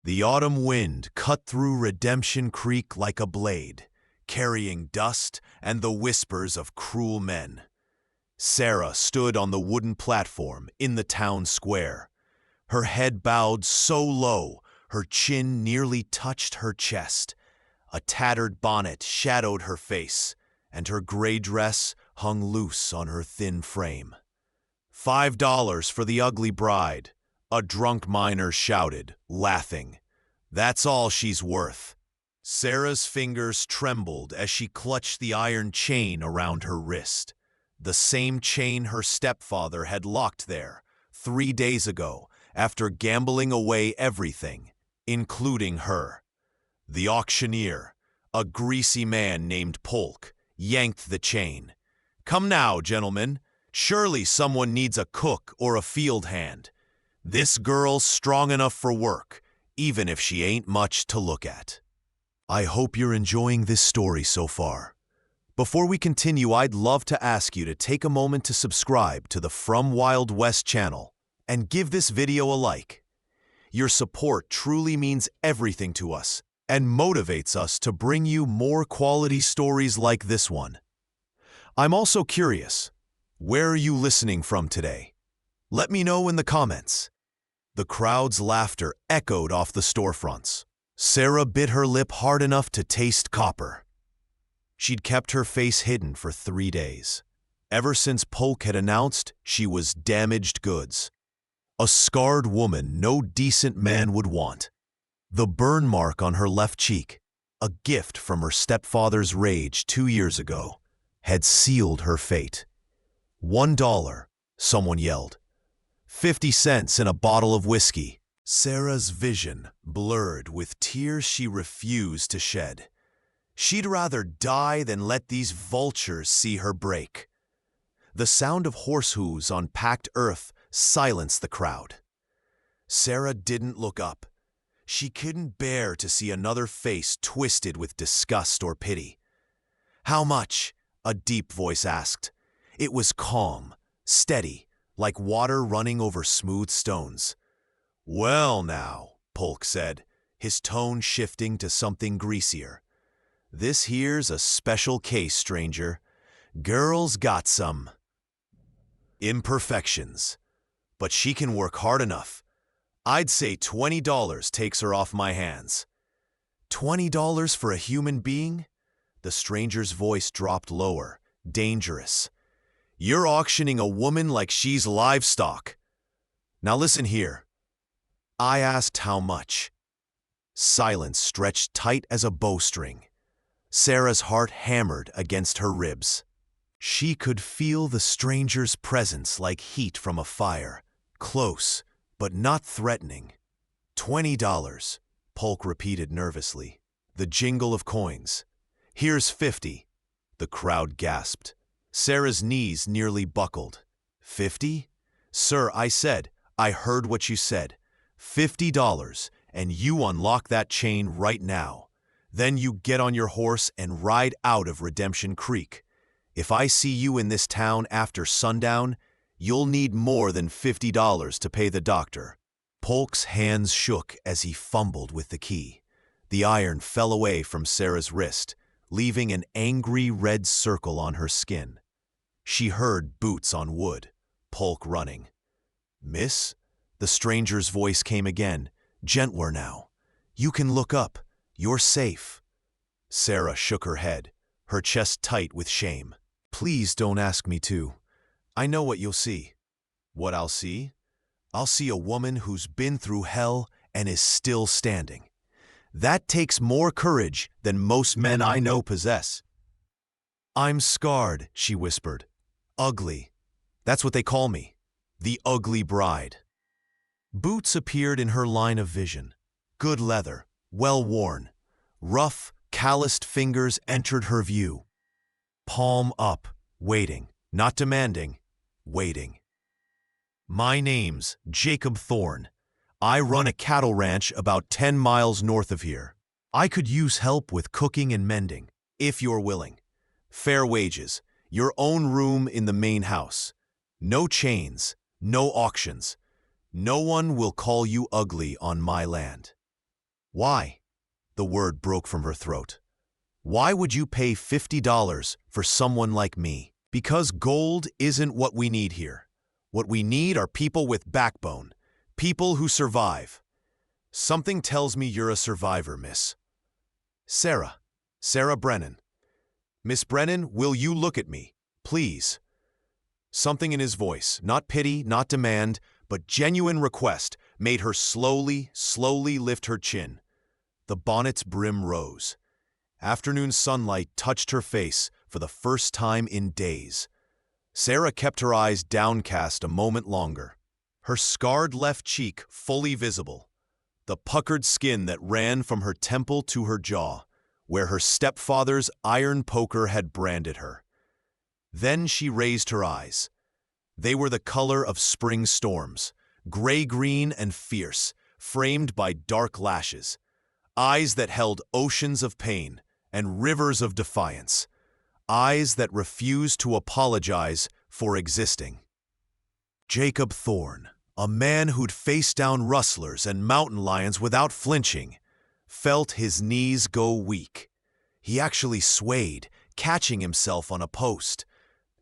The autumn wind cut through Redemption Creek like a blade, carrying dust and the whispers of cruel men. Sarah stood on the wooden platform in the town square, her head bowed so low her chin nearly touched her chest. A tattered bonnet shadowed her face, and her gray dress hung loose on her thin frame. $5 for the ugly bride, a drunk miner shouted, laughing. That's all she's worth. Sarah's fingers trembled as she clutched the iron chain around her wrist, the same chain her stepfather had locked there 3 days ago after gambling away everything, including her. The auctioneer, a greasy man named Polk, yanked the chain. Come now, gentlemen. Surely someone needs a cook or a field hand. This girl's strong enough for work, even if she ain't much to look at. I hope you're enjoying this story so far. Before we continue, I'd love to ask you to take a moment to subscribe to the From Wild West channel and give this video a like. Your support truly means everything to us and motivates us to bring you more quality stories like this one. I'm also curious, where are you listening from today? Let me know in the comments. The crowd's laughter echoed off the storefronts. Sarah bit her lip hard enough to taste copper. She'd kept her face hidden for 3 days, ever since Polk had announced she was damaged goods. A scarred woman no decent man would want. The burn mark on her left cheek, a gift from her stepfather's rage 2 years ago, had sealed her fate. $1, someone yelled. 50 cents in a bottle of whiskey. Sarah's vision blurred with tears she refused to shed. She'd rather die than let these vultures see her break. The sound of horse hooves on packed earth silenced the crowd. Sarah didn't look up. She couldn't bear to see another face twisted with disgust or pity. How much? A deep voice asked. It was calm, steady, like water running over smooth stones. Well now, Polk said, his tone shifting to something greasier. This here's a special case, stranger. Girl's got some imperfections, but she can work hard enough. I'd say $20 takes her off my hands. $20 for a human being? The stranger's voice dropped lower, dangerous. You're auctioning a woman like she's livestock. Now listen here. I asked how much. Silence stretched tight as a bowstring. Sarah's heart hammered against her ribs. She could feel the stranger's presence like heat from a fire, close, but not threatening. $20, Polk repeated nervously. The jingle of coins. Here's 50. The crowd gasped. Sarah's knees nearly buckled. 50? Sir, I heard what you said. $50, and you unlock that chain right now. Then you get on your horse and ride out of Redemption Creek. If I see you in this town after sundown, you'll need more than $50 to pay the doctor. Polk's hands shook as he fumbled with the key. The iron fell away from Sarah's wrist, leaving an angry red circle on her skin. She heard boots on wood, Polk running. Miss? The stranger's voice came again, gentler now. You can look up. You're safe. Sarah shook her head, her chest tight with shame. Please don't ask me to. I know what you'll see. What I'll see? I'll see a woman who's been through hell and is still standing. That takes more courage than most men I know possess. I'm scarred, she whispered. Ugly. That's what they call me. The ugly bride. Boots appeared in her line of vision. Good leather, well worn. Rough, calloused fingers entered her view. Palm up, waiting, not demanding, waiting. My name's Jacob Thorne. I run a cattle ranch about 10 miles north of here. I could use help with cooking and mending, if you're willing. Fair wages, your own room in the main house. No chains, no auctions. No one will call you ugly on my land. Why? The word broke from her throat. Why would you pay $50 for someone like me? Because gold isn't what we need here. What we need are people with backbone, people who survive. Something tells me you're a survivor, miss. Sarah Brennan. Miss Brennan, will you look at me, please? Something in his voice, not pity, not demand, but genuine request, made her slowly lift her chin. The bonnet's brim rose. Afternoon sunlight touched her face for the first time in days. Sarah kept her eyes downcast a moment longer, her scarred left cheek fully visible, the puckered skin that ran from her temple to her jaw, where her stepfather's iron poker had branded her. Then she raised her eyes. They were the color of spring storms, gray-green and fierce, framed by dark lashes, eyes that held oceans of pain and rivers of defiance, eyes that refused to apologize for existing. Jacob Thorne, a man who'd faced down rustlers and mountain lions without flinching, felt his knees go weak. He actually swayed, catching himself on a post,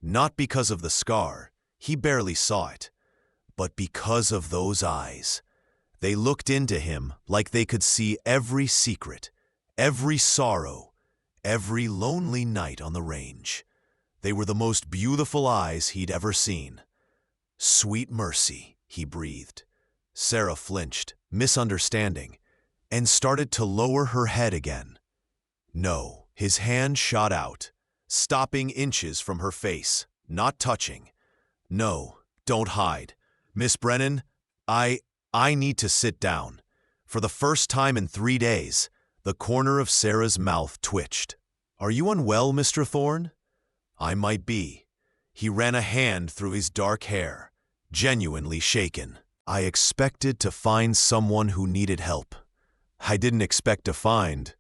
not because of the scar, he barely saw it, but because of those eyes. They looked into him like they could see every secret, every sorrow, every lonely night on the range. They were the most beautiful eyes he'd ever seen. Sweet mercy, he breathed. Sarah flinched, misunderstanding, and started to lower her head again. No, his hand shot out, stopping inches from her face, not touching. No, don't hide. Miss Brennan, I need to sit down. For the first time in 3 days, the corner of Sarah's mouth twitched. Are you unwell, Mr. Thorne? I might be. He ran a hand through his dark hair, genuinely shaken. I expected to find someone who needed help. I didn't expect to find,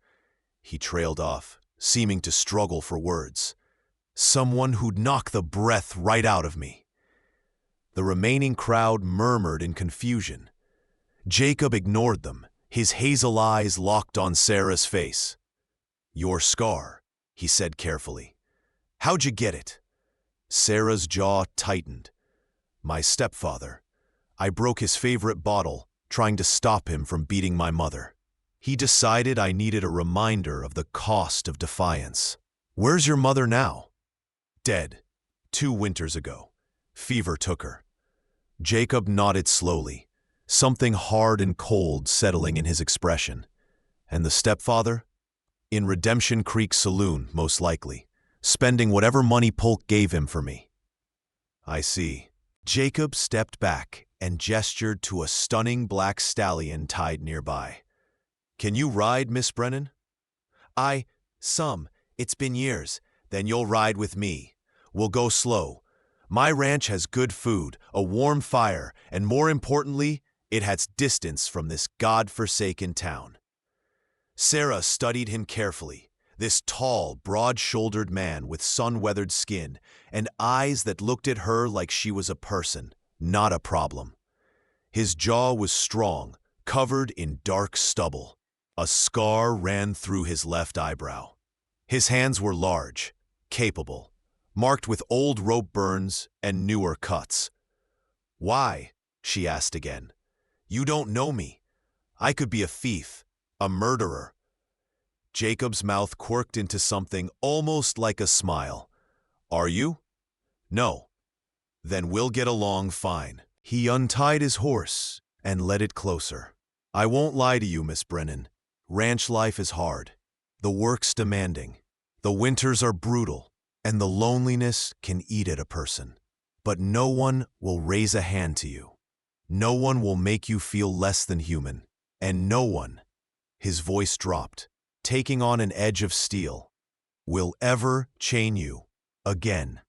he trailed off, seeming to struggle for words, someone who'd knock the breath right out of me. The remaining crowd murmured in confusion. Jacob ignored them, his hazel eyes locked on Sarah's face. Your scar, he said carefully. How'd you get it? Sarah's jaw tightened. My stepfather. I broke his favorite bottle, trying to stop him from beating my mother. He decided I needed a reminder of the cost of defiance. Where's your mother now? Dead. 2 winters ago. Fever took her. Jacob nodded slowly, something hard and cold settling in his expression. And the stepfather? In Redemption Creek Saloon, most likely, spending whatever money Polk gave him for me. I see. Jacob stepped back and gestured to a stunning black stallion tied nearby. Can you ride, Miss Brennan? Some. It's been years. Then you'll ride with me. We'll go slow. My ranch has good food, a warm fire, and more importantly, it has distance from this God-forsaken town. Sarah studied him carefully, this tall, broad-shouldered man with sun-weathered skin and eyes that looked at her like she was a person, not a problem. His jaw was strong, covered in dark stubble. A scar ran through his left eyebrow. His hands were large, capable, marked with old rope burns and newer cuts. Why? She asked again. You don't know me. I could be a thief, a murderer. Jacob's mouth quirked into something almost like a smile. Are you? No. Then we'll get along fine. He untied his horse and led it closer. I won't lie to you, Miss Brennan. Ranch life is hard. The work's demanding. The winters are brutal, and the loneliness can eat at a person. But no one will raise a hand to you. No one will make you feel less than human. And no one, his voice dropped, taking on an edge of steel, will ever chain you again.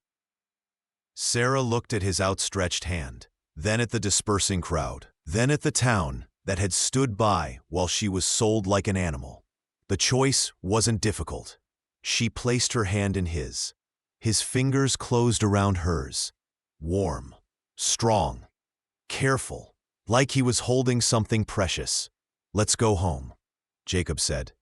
Sarah looked at his outstretched hand, then at the dispersing crowd, then at the town that had stood by while she was sold like an animal. The choice wasn't difficult. She placed her hand in his. His fingers closed around hers, warm, strong, careful, like he was holding something precious. Let's go home. Jacob said.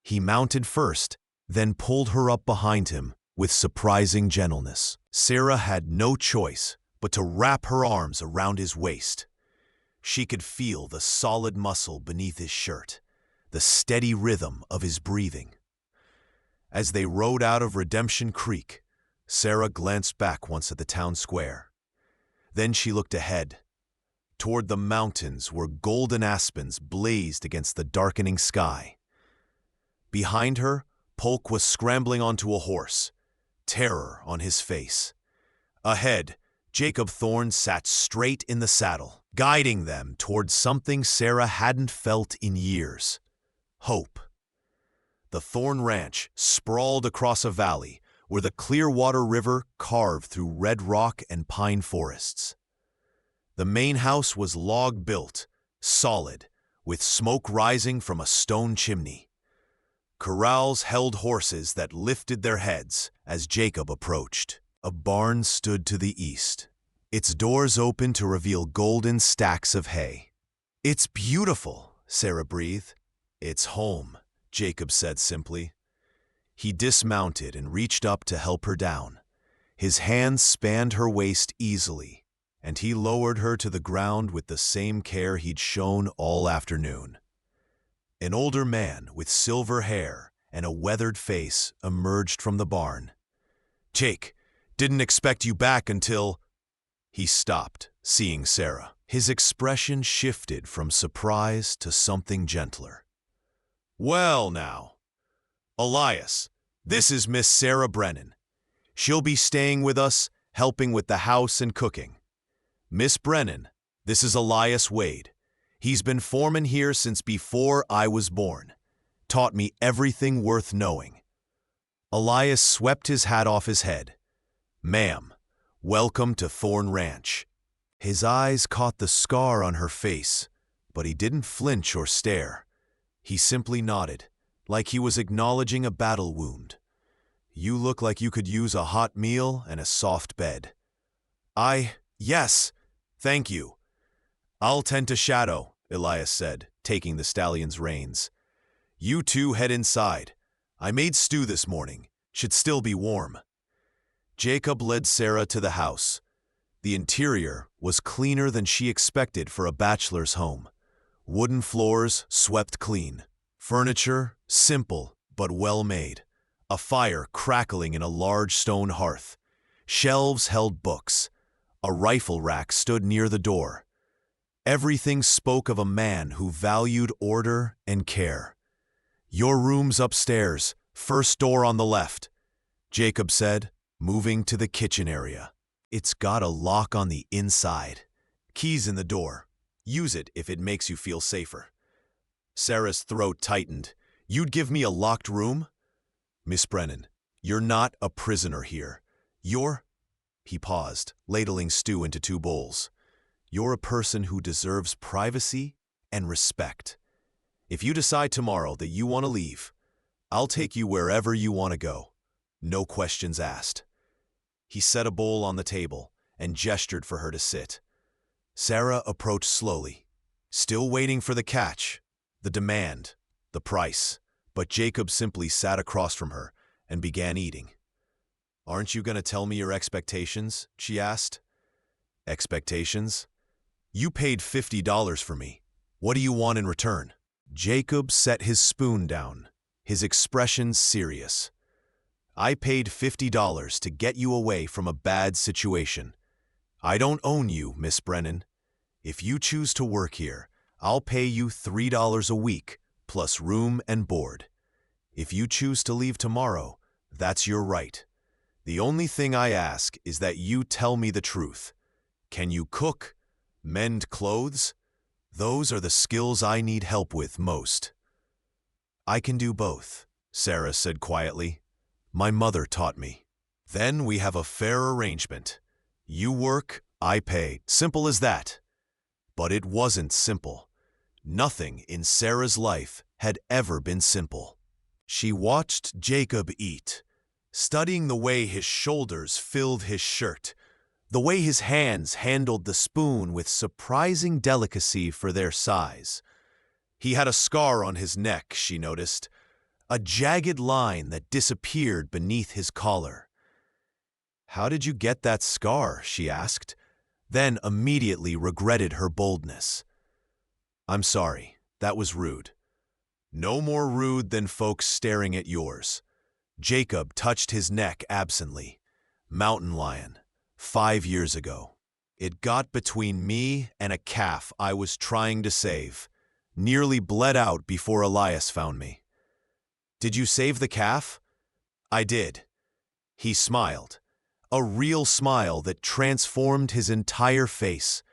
He mounted first, then pulled her up behind him with surprising gentleness. Sarah had no choice but to wrap her arms around his waist. She could feel the solid muscle beneath his shirt, the steady rhythm of his breathing. As they rode out of Redemption Creek, Sarah glanced back once at the town square. Then she looked ahead, toward the mountains where golden aspens blazed against the darkening sky. Behind her, Polk was scrambling onto a horse, terror on his face. Ahead, Jacob Thorne sat straight in the saddle, guiding them toward something Sarah hadn't felt in years: hope. The Thorne Ranch sprawled across a valley where the Clearwater River carved through red rock and pine forests. The main house was log-built, solid, with smoke rising from a stone chimney. Corrals held horses that lifted their heads as Jacob approached. A barn stood to the east, its doors open to reveal golden stacks of hay. "It's beautiful," Sarah breathed. "It's home," Jacob said simply. He dismounted and reached up to help her down. His hands spanned her waist easily, and he lowered her to the ground with the same care he'd shown all afternoon. An older man with silver hair and a weathered face emerged from the barn. "Jake, didn't expect you back until—" He stopped, seeing Sarah. His expression shifted from surprise to something gentler. "Well now, Elias, this is Miss Sarah Brennan. She'll be staying with us, helping with the house and cooking. Miss Brennan, this is Elias Wade. He's been foreman here since before I was born. Taught me everything worth knowing." Elias swept his hat off his head. "Ma'am, welcome to Thorne Ranch." His eyes caught the scar on her face, but he didn't flinch or stare. He simply nodded, like he was acknowledging a battle wound. "You look like you could use a hot meal and a soft bed." Yes, thank you. I'll tend to Shadow," Elias said, taking the stallion's reins. "You two head inside. I made stew this morning. Should still be warm." Jacob led Sarah to the house. The interior was cleaner than she expected for a bachelor's home. Wooden floors swept clean. Furniture simple but well made. A fire crackling in a large stone hearth. Shelves held books. A rifle rack stood near the door. Everything spoke of a man who valued order and care. "Your room's upstairs, first door on the left," Jacob said, moving to the kitchen area. "It's got a lock on the inside. Keys in the door. Use it if it makes you feel safer." Sarah's throat tightened. "You'd give me a locked room?" "Miss Brennan, you're not a prisoner here. You're—" He paused, ladling stew into 2 bowls. "You're a person who deserves privacy and respect. If you decide tomorrow that you want to leave, I'll take you wherever you want to go. No questions asked." He set a bowl on the table and gestured for her to sit. Sarah approached slowly, still waiting for the catch, the demand, the price, but Jacob simply sat across from her and began eating. "Aren't you going to tell me your expectations?" she asked. "Expectations? You paid $50 for me. What do you want in return?" Jacob set his spoon down, his expression serious. "I paid $50 to get you away from a bad situation. I don't own you, Miss Brennan. If you choose to work here, I'll pay you $3 a week, plus room and board. If you choose to leave tomorrow, that's your right. The only thing I ask is that you tell me the truth. Can you cook? Mend clothes? Those are the skills I need help with most." "I can do both," Sarah said quietly. "My mother taught me." "Then we have a fair arrangement. You work, I pay. Simple as that." But it wasn't simple. Nothing in Sarah's life had ever been simple. She watched Jacob eat, studying the way his shoulders filled his shirt, the way his hands handled the spoon with surprising delicacy for their size. He had a scar on his neck, she noticed, a jagged line that disappeared beneath his collar. "How did you get that scar?" she asked, then immediately regretted her boldness. "I'm sorry, that was rude." "No more rude than folks staring at yours." Jacob touched his neck absently. "Mountain lion, 5 years ago. It got between me and a calf I was trying to save. Nearly bled out before Elias found me." "Did you save the calf?" "I did." He smiled, a real smile that transformed his entire face.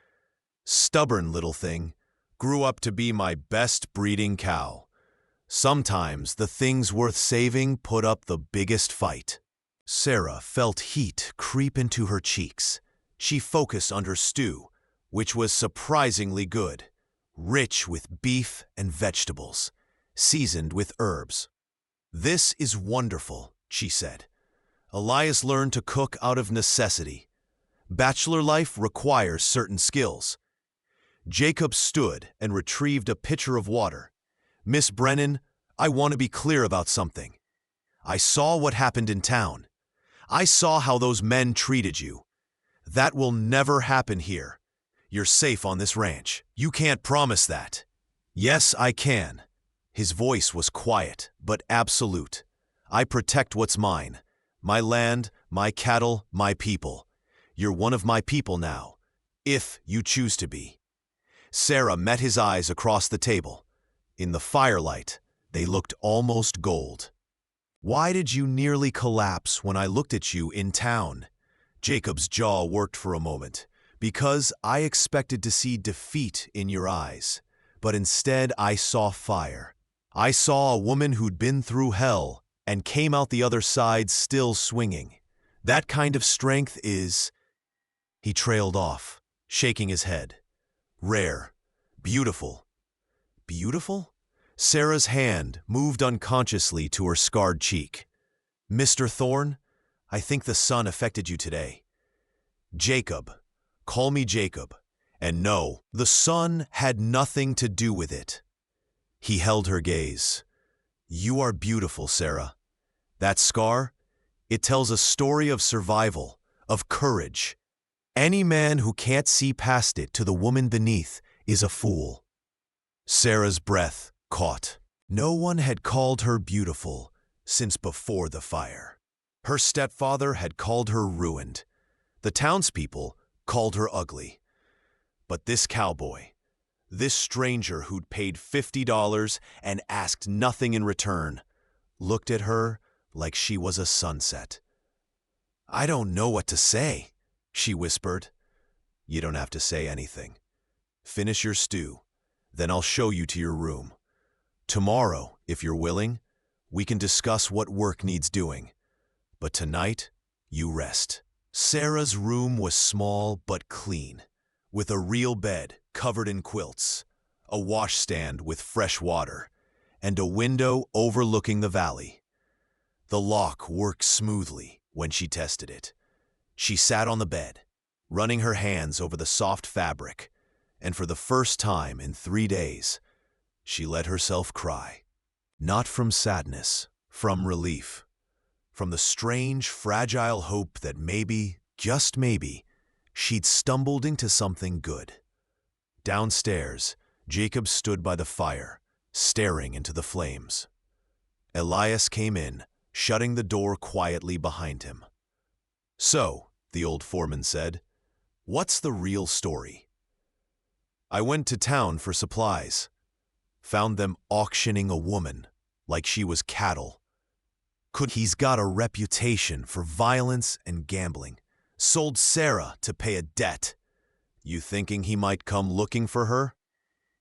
"Stubborn little thing, grew up to be my best breeding cow. Sometimes the things worth saving put up the biggest fight." Sarah felt heat creep into her cheeks. She focused on her stew, which was surprisingly good, rich with beef and vegetables, seasoned with herbs. "This is wonderful," she said. "Elias learned to cook out of necessity. Bachelor life requires certain skills." Jacob stood and retrieved a pitcher of water. "Miss Brennan, I want to be clear about something. I saw what happened in town. I saw how those men treated you. That will never happen here. You're safe on this ranch." "You can't promise that." "Yes, I can." His voice was quiet, but absolute. "I protect what's mine. My land, my cattle, my people. You're one of my people now, if you choose to be." Sarah met his eyes across the table. In the firelight, they looked almost gold. "Why did you nearly collapse when I looked at you in town?" Jacob's jaw worked for a moment. "Because I expected to see defeat in your eyes, but instead I saw fire. I saw a woman who'd been through hell and came out the other side still swinging. That kind of strength is—" He trailed off, shaking his head. "Rare. Beautiful." "Beautiful?" Sarah's hand moved unconsciously to her scarred cheek. "Mr. Thorne, I think the sun affected you today." "Jacob. Call me Jacob. And no, the sun had nothing to do with it." He held her gaze. "You are beautiful, Sarah. That scar, it tells a story of survival, of courage. Any man who can't see past it to the woman beneath is a fool." Sarah's breath caught. No one had called her beautiful since before the fire. Her stepfather had called her ruined. The townspeople called her ugly. But this cowboy, this stranger who'd paid $50 and asked nothing in return, looked at her like she was a sunset. "I don't know what to say," she whispered. "You don't have to say anything. Finish your stew, then I'll show you to your room. Tomorrow, if you're willing, we can discuss what work needs doing. But tonight, you rest." Sarah's room was small but clean, with a real bed covered in quilts, a washstand with fresh water, and a window overlooking the valley. The lock worked smoothly when she tested it. She sat on the bed, running her hands over the soft fabric, and for the first time in 3 days, she let herself cry. Not from sadness, from relief. From the strange, fragile hope that maybe, just maybe, she'd stumbled into something good. Downstairs, Jacob stood by the fire, staring into the flames. Elias came in, shutting the door quietly behind him. "So," the old foreman said, "what's the real story?" "I went to town for supplies. Found them auctioning a woman like she was cattle. He's got a reputation for violence and gambling. Sold Sarah to pay a debt. You thinking he might come looking for her?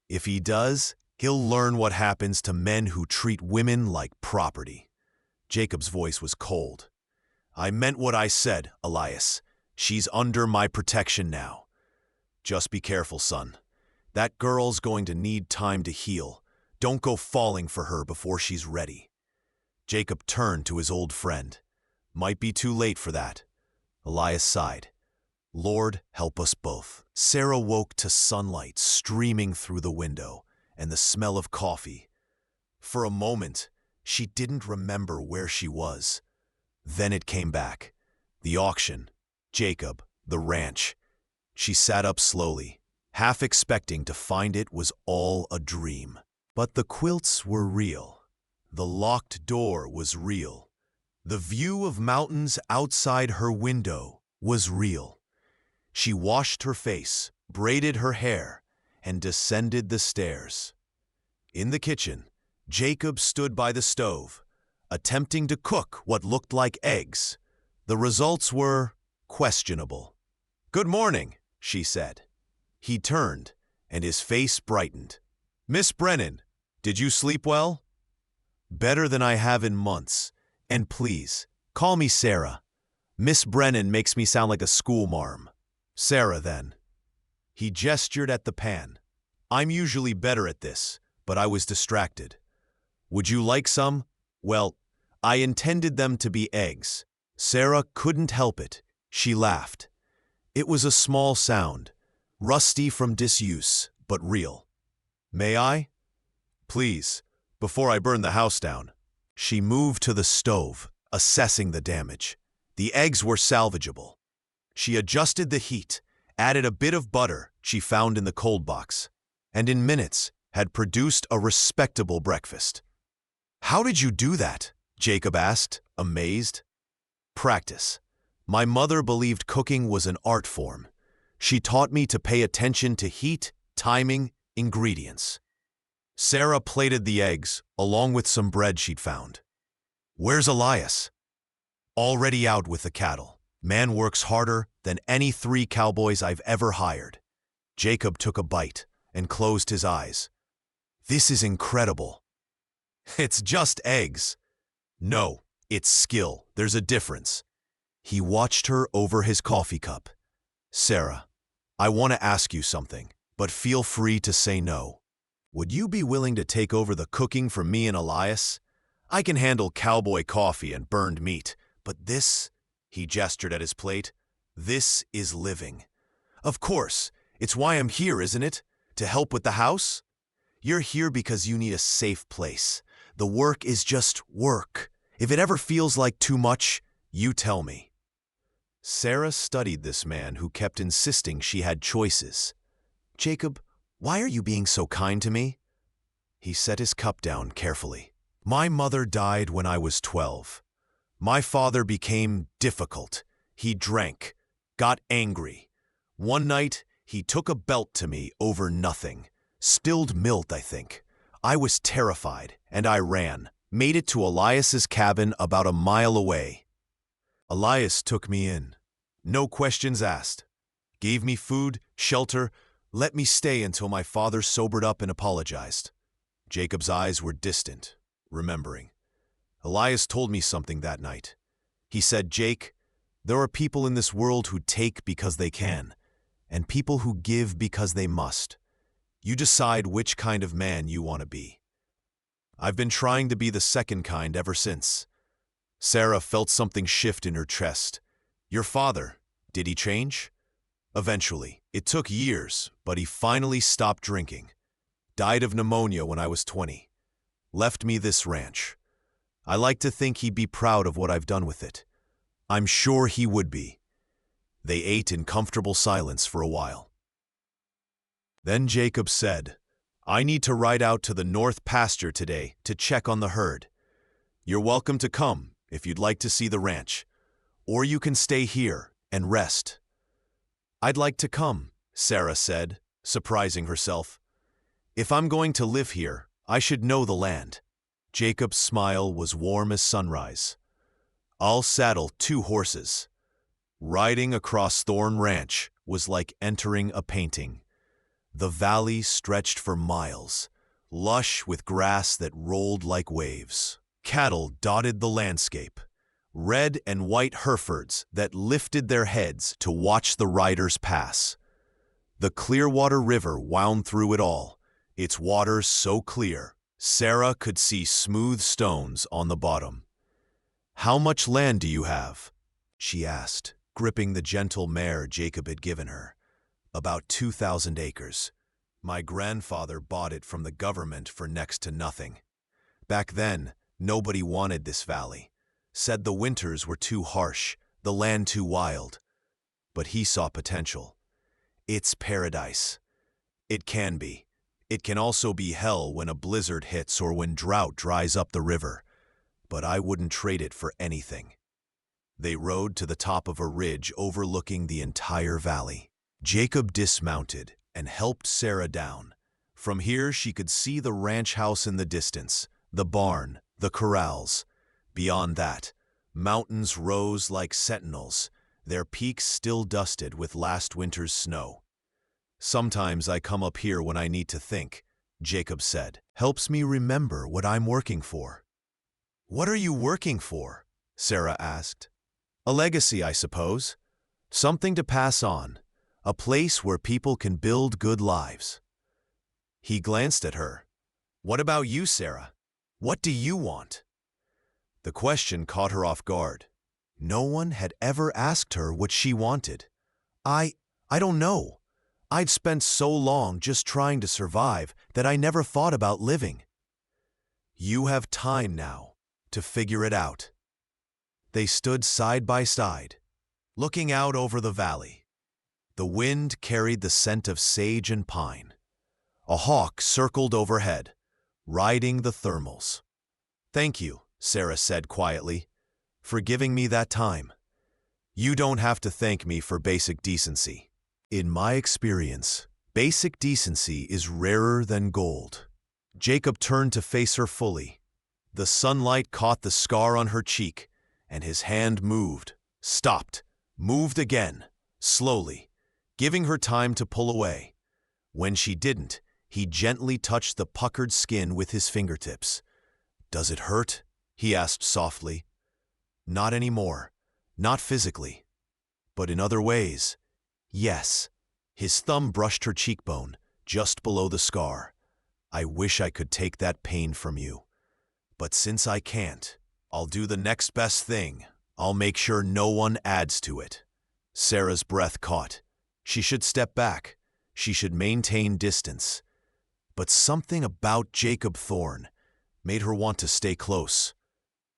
If he does, he'll learn what happens to men who treat women like property." Jacob's voice was cold. "I meant what I said, Elias. She's under my protection now. Just be careful, son. That girl's going to need time to heal. Don't go falling for her before she's ready." Jacob turned to his old friend. "Might be too late for that." Elias sighed. "Lord, help us both." Sarah woke to sunlight streaming through the window and the smell of coffee. For a moment, she didn't remember where she was. Then it came back. The auction, Jacob, the ranch. She sat up slowly, half expecting to find it was all a dream. But the quilts were real. The locked door was real. The view of mountains outside her window was real. She washed her face, braided her hair, and descended the stairs. In the kitchen, Jacob stood by the stove, attempting to cook what looked like eggs. The results were questionable. "Good morning," she said. He turned, and his face brightened. "Miss Brennan, did you sleep well?" "Better than I have in months. And please, call me Sarah. Miss Brennan makes me sound like a schoolmarm." "Sarah, then." He gestured at the pan. "I'm usually better at this, but I was distracted. Would you like some? Well, I intended them to be eggs." Sarah couldn't help it. She laughed. It was a small sound, rusty from disuse, but real. "May I?" "Please, before I burn the house down." She moved to the stove, assessing the damage. The eggs were salvageable. She adjusted the heat, added a bit of butter she found in the cold box, and in minutes had produced a respectable breakfast. "How did you do that?" Jacob asked, amazed. "Practice. My mother believed cooking was an art form. She taught me to pay attention to heat, timing, ingredients." Sarah plated the eggs, along with some bread she'd found. "Where's Elias?" "Already out with the cattle. Man works harder than any 3 cowboys I've ever hired." Jacob took a bite and closed his eyes. "This is incredible." "It's just eggs." "No, it's skill. There's a difference." He watched her over his coffee cup. "Sarah, I want to ask you something, but feel free to say no. Would you be willing to take over the cooking for me and Elias? I can handle cowboy coffee and burned meat, but this," he gestured at his plate, "this is living. Of course, it's why I'm here, isn't it? To help with the house? You're here because you need a safe place. The work is just work. If it ever feels like too much, you tell me." Sarah studied this man who kept insisting she had choices. "Jacob, why are you being so kind to me?" He set his cup down carefully. "My mother died when I was 12. My father became difficult. He drank, got angry. One night, he took a belt to me over nothing. Spilled milk, I think. I was terrified, and I ran. Made it to Elias's cabin about a mile away. Elias took me in. No questions asked. Gave me food, shelter, let me stay until my father sobered up and apologized." Jacob's eyes were distant, remembering. "Elias told me something that night. He said, 'Jake, there are people in this world who take because they can, and people who give because they must. You decide which kind of man you want to be.' I've been trying to be the second kind ever since." Sarah felt something shift in her chest. "Your father, did he change?" "Eventually. It took years, but he finally stopped drinking. Died of pneumonia when I was 20. Left me this ranch. I like to think he'd be proud of what I've done with it. I'm sure he would be." They ate in comfortable silence for a while. Then Jacob said, "I need to ride out to the north pasture today to check on the herd. You're welcome to come if you'd like to see the ranch, or you can stay here and rest." "I'd like to come," Sarah said, surprising herself. "If I'm going to live here, I should know the land." Jacob's smile was warm as sunrise. "I'll saddle 2 horses." Riding across Thorn Ranch was like entering a painting. The valley stretched for miles, lush with grass that rolled like waves. Cattle dotted the landscape, red and white Herefords that lifted their heads to watch the riders pass. The Clearwater River wound through it all, its waters so clear, Sarah could see smooth stones on the bottom. "How much land do you have?" she asked, gripping the gentle mare Jacob had given her. "About 2,000 acres. My grandfather bought it from the government for next to nothing. Back then, nobody wanted this valley. Said the winters were too harsh, the land too wild. But he saw potential. It's paradise. It can be. It can also be hell when a blizzard hits or when drought dries up the river. But I wouldn't trade it for anything. They rode to the top of a ridge overlooking the entire valley. Jacob dismounted and helped Sarah down. From here she could see the ranch house in the distance, the barn, the corrals. Beyond that, mountains rose like sentinels, their peaks still dusted with last winter's snow. Sometimes I come up here when I need to think, Jacob said. Helps me remember what I'm working for. What are you working for? Sarah asked. A legacy, I suppose. Something to pass on. A place where people can build good lives. He glanced at her. What about you, Sarah? What do you want? The question caught her off guard. No one had ever asked her what she wanted. I don't know. I'd spent so long just trying to survive that I never thought about living. You have time now to figure it out. They stood side by side, looking out over the valley. The wind carried the scent of sage and pine. A hawk circled overhead, riding the thermals. Thank you, Sarah said quietly, for giving me that time. You don't have to thank me for basic decency. In my experience, basic decency is rarer than gold. Jacob turned to face her fully. The sunlight caught the scar on her cheek, and his hand moved, stopped, moved again, slowly, giving her time to pull away. When she didn't, he gently touched the puckered skin with his fingertips. Does it hurt? He asked softly. Not anymore, not physically, but in other ways. Yes. His thumb brushed her cheekbone, just below the scar. I wish I could take that pain from you. But since I can't, I'll do the next best thing. I'll make sure no one adds to it. Sarah's breath caught. She should step back. She should maintain distance. But something about Jacob Thorne made her want to stay close.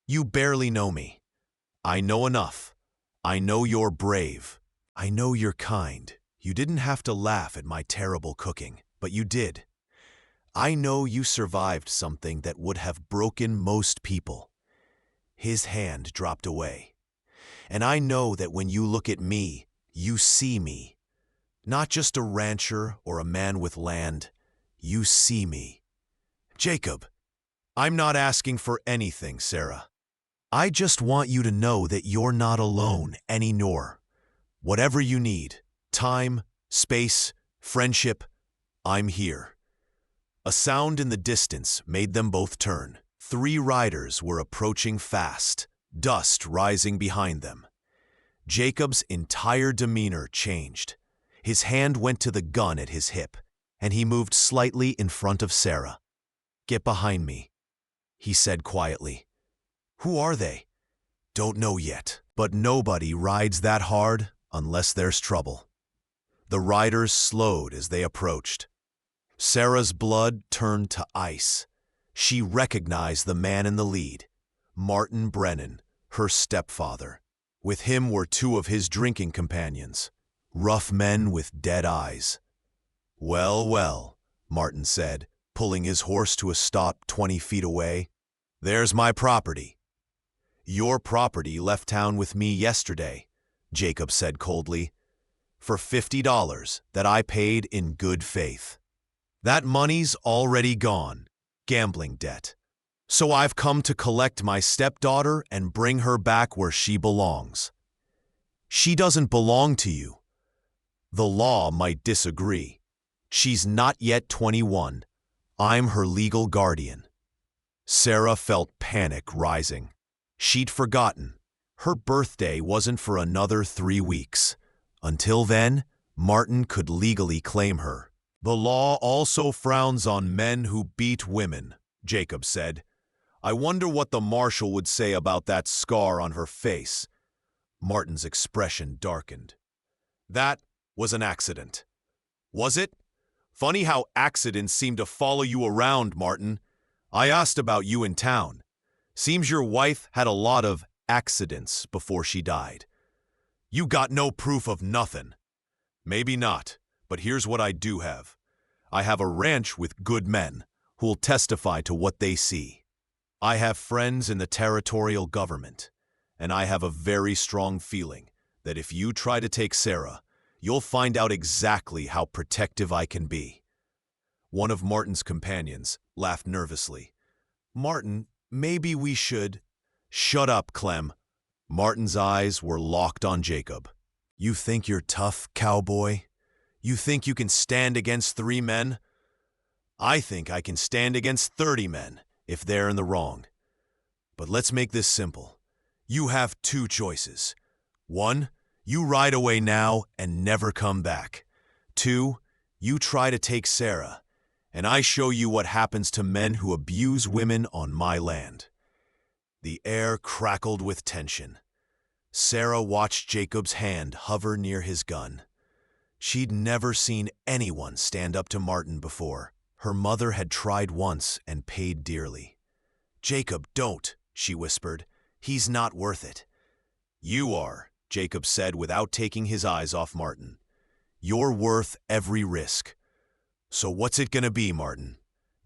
You barely know me. I know enough. I know you're brave. I know you're kind. You didn't have to laugh at my terrible cooking, but you did. I know you survived something that would have broken most people. His hand dropped away. And I know that when you look at me, you see me. Not just a rancher or a man with land. You see me. Jacob, I'm not asking for anything, Sarah. I just want you to know that you're not alone anymore. Whatever you need, time, space, friendship, I'm here. A sound in the distance made them both turn. 3 riders were approaching fast, dust rising behind them. Jacob's entire demeanor changed. His hand went to the gun at his hip, and he moved slightly in front of Sarah. Get behind me, he said quietly. Who are they? Don't know yet, but nobody rides that hard unless there's trouble. The riders slowed as they approached. Sarah's blood turned to ice. She recognized the man in the lead, Martin Brennan, her stepfather. With him were 2 of his drinking companions, rough men with dead eyes. Well, well, Martin said, pulling his horse to a stop 20 feet away. There's my property. Your property left town with me yesterday, Jacob said coldly, for $50 that I paid in good faith. That money's already gone, gambling debt. So I've come to collect my stepdaughter and bring her back where she belongs. She doesn't belong to you. The law might disagree. She's not yet 21. I'm her legal guardian. Sarah felt panic rising. She'd forgotten. Her birthday wasn't for another 3 weeks. Until then, Martin could legally claim her. The law also frowns on men who beat women, Jacob said. I wonder what the marshal would say about that scar on her face. Martin's expression darkened. That was an accident. Was it? Funny how accidents seem to follow you around, Martin. I asked about you in town. Seems your wife had a lot of accidents before she died. You got no proof of nothing. Maybe not, but here's what I do have. I have a ranch with good men who'll testify to what they see. I have friends in the territorial government, and I have a very strong feeling that if you try to take Sarah, you'll find out exactly how protective I can be. One of Martin's companions laughed nervously. Martin, maybe we should— Shut up, Clem. Martin's eyes were locked on Jacob. You think you're tough, cowboy? You think you can stand against 3 men? I think I can stand against 30 men if they're in the wrong. But let's make this simple. You have 2 choices. 1, you ride away now and never come back. 2, you try to take Sarah, and I show you what happens to men who abuse women on my land. The air crackled with tension. Sarah watched Jacob's hand hover near his gun. She'd never seen anyone stand up to Martin before. Her mother had tried once and paid dearly. Jacob, don't, she whispered. He's not worth it. You are, Jacob said without taking his eyes off Martin. You're worth every risk. So what's it gonna be, Martin?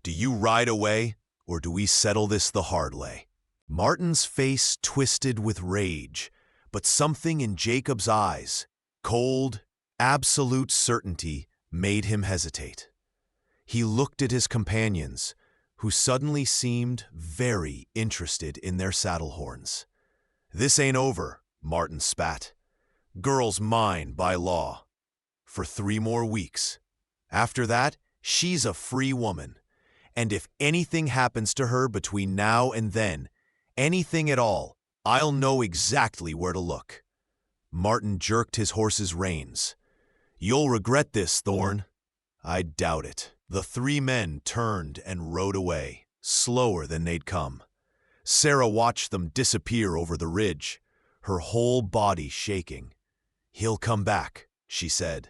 Do you ride away, or do we settle this the hard way? Martin's face twisted with rage, but something in Jacob's eyes, cold, absolute certainty, made him hesitate. He looked at his companions, who suddenly seemed very interested in their saddle horns. This ain't over, Martin spat. Girl's mine by law. For 3 more weeks. After that, she's a free woman. And if anything happens to her between now and then, anything at all, I'll know exactly where to look. Martin jerked his horse's reins. You'll regret this, Thorne. I doubt it. The 3 men turned and rode away, slower than they'd come. Sarah watched them disappear over the ridge, her whole body shaking. He'll come back, she said.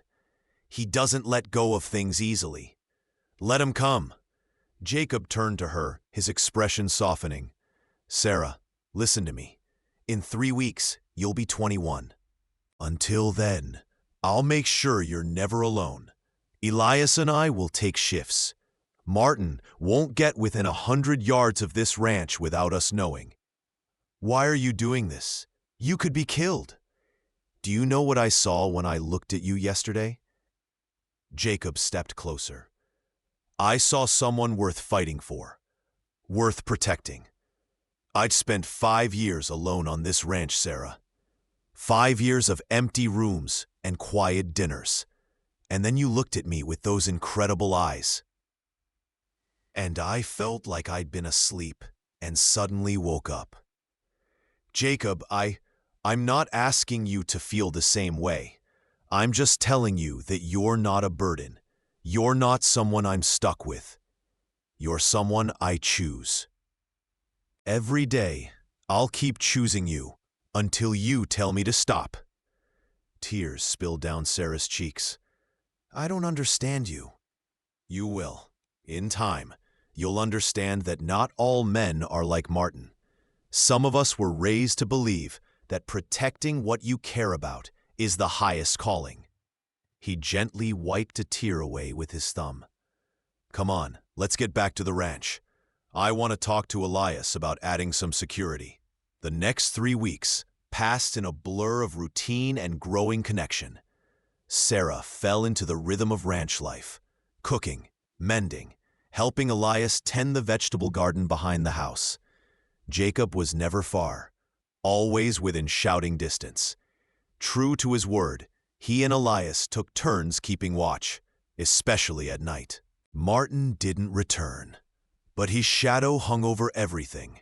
He doesn't let go of things easily. Let him come. Jacob turned to her, his expression softening. Sarah, listen to me. In 3 weeks, you'll be 21. Until then, I'll make sure you're never alone. Elias and I will take shifts. Martin won't get within 100 yards of this ranch without us knowing. Why are you doing this? You could be killed. Do you know what I saw when I looked at you yesterday? Jacob stepped closer. I saw someone worth fighting for, worth protecting. I'd spent 5 years alone on this ranch, Sarah. 5 years of empty rooms and quiet dinners. And then you looked at me with those incredible eyes. And I felt like I'd been asleep and suddenly woke up. Jacob, I'm not asking you to feel the same way. I'm just telling you that you're not a burden. You're not someone I'm stuck with. You're someone I choose. Every day, I'll keep choosing you until you tell me to stop. Tears spilled down Sarah's cheeks. I don't understand you. You will. In time, you'll understand that not all men are like Martin. Some of us were raised to believe that protecting what you care about is the highest calling. He gently wiped a tear away with his thumb. Come on, let's get back to the ranch. I want to talk to Elias about adding some security. The next 3 weeks passed in a blur of routine and growing connection. Sarah fell into the rhythm of ranch life, cooking, mending, helping Elias tend the vegetable garden behind the house. Jacob was never far, always within shouting distance. True to his word, he and Elias took turns keeping watch, especially at night. Martin didn't return, but his shadow hung over everything.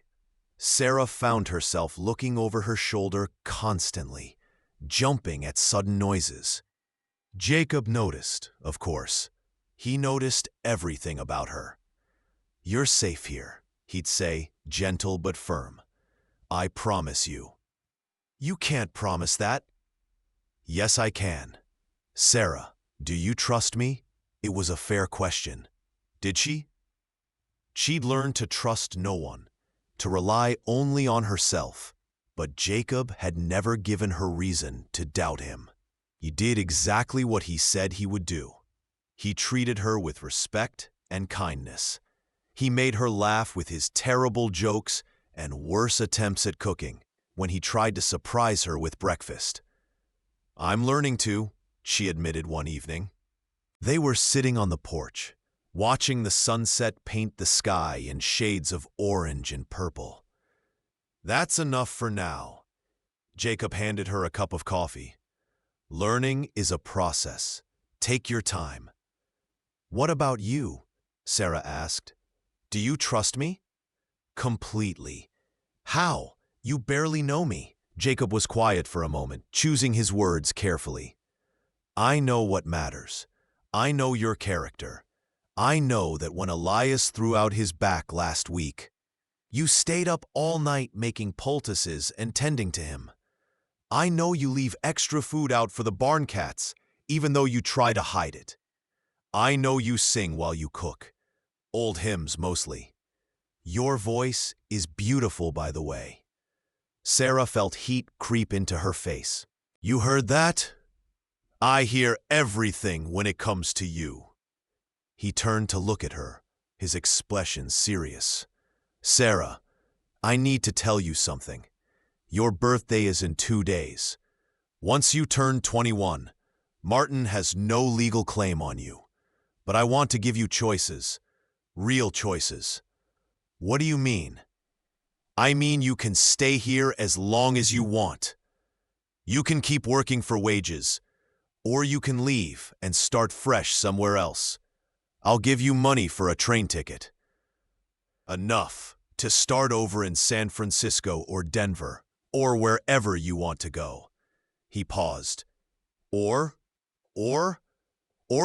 Sarah found herself looking over her shoulder constantly, jumping at sudden noises. Jacob noticed, of course. He noticed everything about her. You're safe here, he'd say, gentle but firm. I promise you. You can't promise that. Yes, I can. Sarah, do you trust me? It was a fair question. Did she? She'd learned to trust no one, to rely only on herself. But Jacob had never given her reason to doubt him. He did exactly what he said he would do. He treated her with respect and kindness. He made her laugh with his terrible jokes and worse attempts at cooking when he tried to surprise her with breakfast. "I'm learning to," she admitted one evening. They were sitting on the porch, watching the sunset paint the sky in shades of orange and purple. "That's enough for now." Jacob handed her a cup of coffee. "Learning is a process. Take your time." "What about you?" Sarah asked. "Do you trust me?" "Completely." "How? You barely know me." Jacob was quiet for a moment, choosing his words carefully. "I know what matters. I know your character. I know that when Elias threw out his back last week, you stayed up all night making poultices and tending to him. I know you leave extra food out for the barn cats, even though you try to hide it. I know you sing while you cook. Old hymns mostly. Your voice is beautiful, by the way." Sarah felt heat creep into her face. "You heard that? I hear everything when it comes to you." He turned to look at her, his expression serious. "Sarah, I need to tell you something. Your birthday is in 2 days. Once you turn 21, Martin has no legal claim on you. But I want to give you choices. Real choices." "What do you mean?" "I mean you can stay here as long as you want. You can keep working for wages, or you can leave and start fresh somewhere else. I'll give you money for a train ticket. Enough to start over in San Francisco or Denver, or wherever you want to go." He paused. Or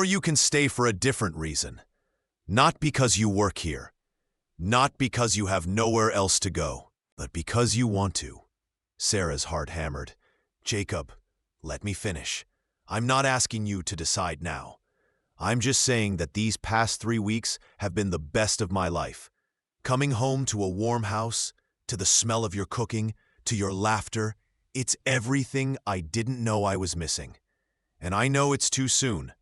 you can stay for a different reason. Not because you work here. Not because you have nowhere else to go, but because you want to." Sarah's heart hammered. "Jacob, let me finish. I'm not asking you to decide now. I'm just saying that these past 3 weeks have been the best of my life. Coming home to a warm house, to the smell of your cooking, to your laughter, it's everything I didn't know I was missing. And I know it's too soon.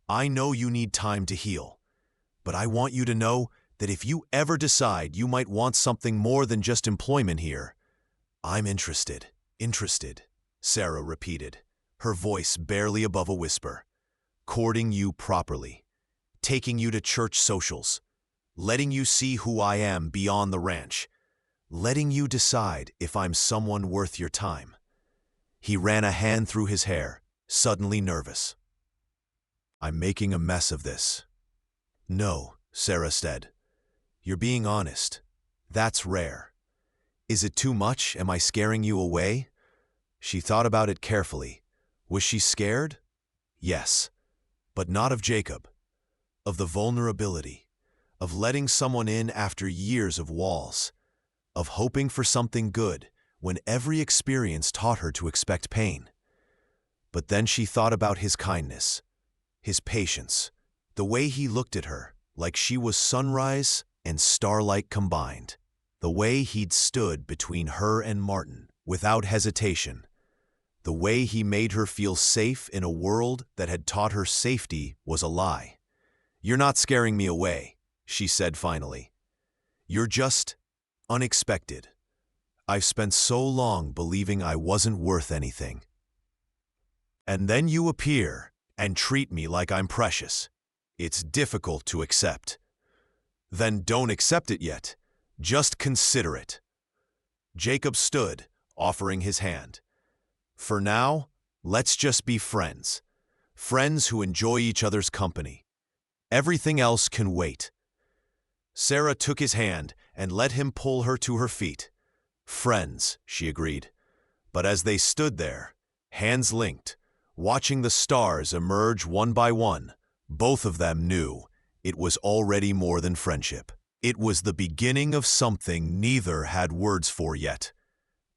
I know you need time to heal. But I want you to know that if you ever decide you might want something more than just employment here, I'm interested." "Interested," Sarah repeated, her voice barely above a whisper. "Courting you properly, taking you to church socials, letting you see who I am beyond the ranch, letting you decide if I'm someone worth your time." He ran a hand through his hair, suddenly nervous. "I'm making a mess of this." "No," Sarah said. "You're being honest. That's rare. Is it too much? Am I scaring you away?" She thought about it carefully. Was she scared? Yes, but not of Jacob. Of the vulnerability, of letting someone in after years of walls, of hoping for something good when every experience taught her to expect pain. But then she thought about his kindness, his patience, the way he looked at her like she was sunrise and starlight combined, the way he'd stood between her and Martin without hesitation, the way he made her feel safe in a world that had taught her safety was a lie. "You're not scaring me away," she said finally. "You're just unexpected. I've spent so long believing I wasn't worth anything. And then you appear and treat me like I'm precious. It's difficult to accept." "Then don't accept it yet. Just consider it." Jacob stood, offering his hand. "For now, let's just be friends. Friends who enjoy each other's company. Everything else can wait." Sarah took his hand and let him pull her to her feet. "Friends," she agreed. But as they stood there, hands linked, watching the stars emerge one by one, both of them knew it was already more than friendship. It was the beginning of something neither had words for yet.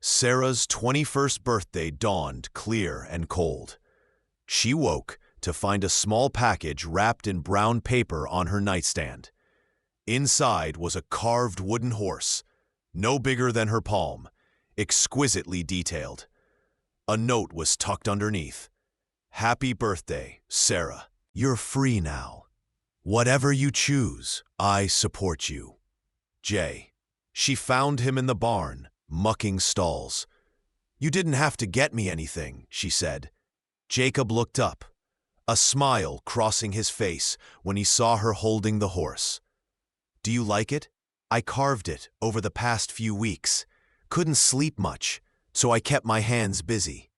Sarah's 21st birthday dawned clear and cold. She woke to find a small package wrapped in brown paper on her nightstand. Inside was a carved wooden horse, no bigger than her palm, exquisitely detailed. A note was tucked underneath. "Happy birthday, Sarah. You're free now. Whatever you choose, I support you. Jay." She found him in the barn, mucking stalls. "You didn't have to get me anything," she said. Jacob looked up, a smile crossing his face when he saw her holding the horse. "Do you like it? I carved it over the past few weeks. Couldn't sleep much, so I kept my hands busy."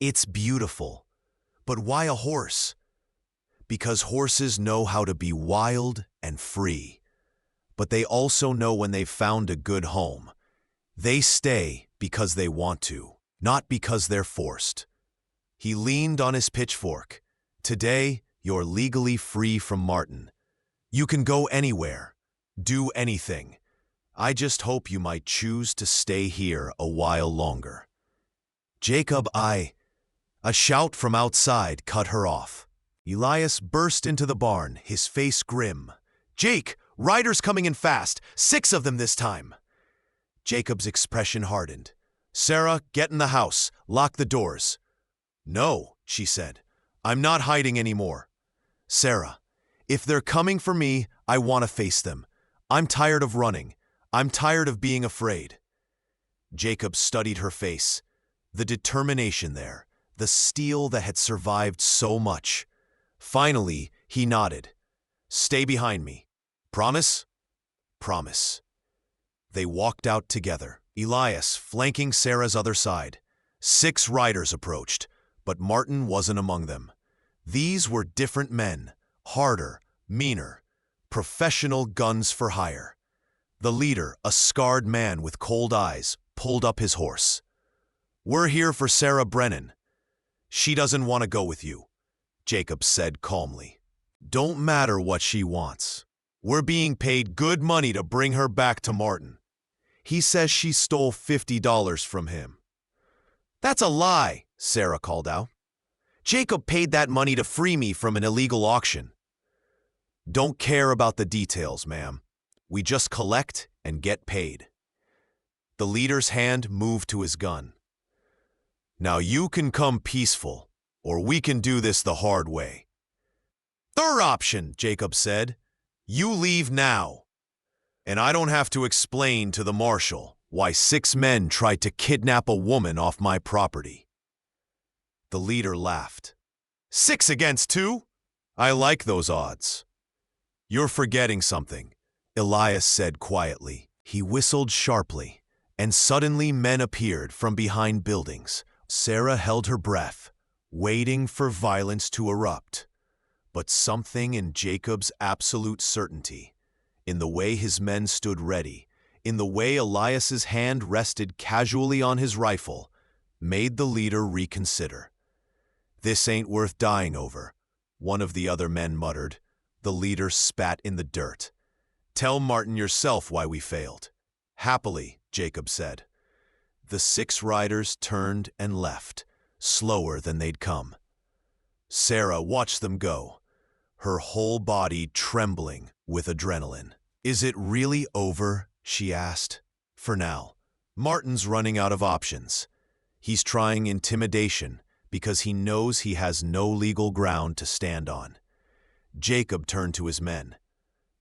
"It's beautiful. But why a horse?" "Because horses know how to be wild and free. But they also know when they've found a good home. They stay because they want to, not because they're forced." He leaned on his pitchfork. "Today, you're legally free from Martin. You can go anywhere, do anything. I just hope you might choose to stay here a while longer." "Jacob, A shout from outside cut her off. Elias burst into the barn, his face grim. "Jake, riders coming in fast, 6 of them this time." Jacob's expression hardened. "Sarah, get in the house, lock the doors." "No," she said. "I'm not hiding anymore." "Sarah, if they're coming for me, I want to face them. I'm tired of running. I'm tired of being afraid." Jacob studied her face, the determination there, the steel that had survived so much. Finally, he nodded. "Stay behind me. Promise?" "Promise." They walked out together, Elias flanking Sarah's other side. 6 riders approached, but Martin wasn't among them. These were different men, harder, meaner, professional guns for hire. The leader, a scarred man with cold eyes, pulled up his horse. "We're here for Sarah Brennan." "She doesn't want to go with you," Jacob said calmly. "Don't matter what she wants. We're being paid good money to bring her back to Martin. He says she stole $50 from him." "That's a lie," Sarah called out. "Jacob paid that money to free me from an illegal auction." "Don't care about the details, ma'am. We just collect and get paid." The leader's hand moved to his gun. "Now you can come peaceful, or we can do this the hard way." "Third option," Jacob said. "You leave now. And I don't have to explain to the marshal why 6 men tried to kidnap a woman off my property." The leader laughed. "6 against 2? I like those odds." "You're forgetting something," Elias said quietly. He whistled sharply, and suddenly men appeared from behind buildings. Sarah held her breath, waiting for violence to erupt. But something in Jacob's absolute certainty, in the way his men stood ready, in the way Elias's hand rested casually on his rifle, made the leader reconsider. "This ain't worth dying over," one of the other men muttered. The leader spat in the dirt. "Tell Martin yourself why we failed." "Happily," Jacob said. The 6 riders turned and left, slower than they'd come. Sarah watched them go, her whole body trembling with adrenaline. "Is it really over?" she asked. "For now. Martin's running out of options. He's trying intimidation because he knows he has no legal ground to stand on." Jacob turned to his men.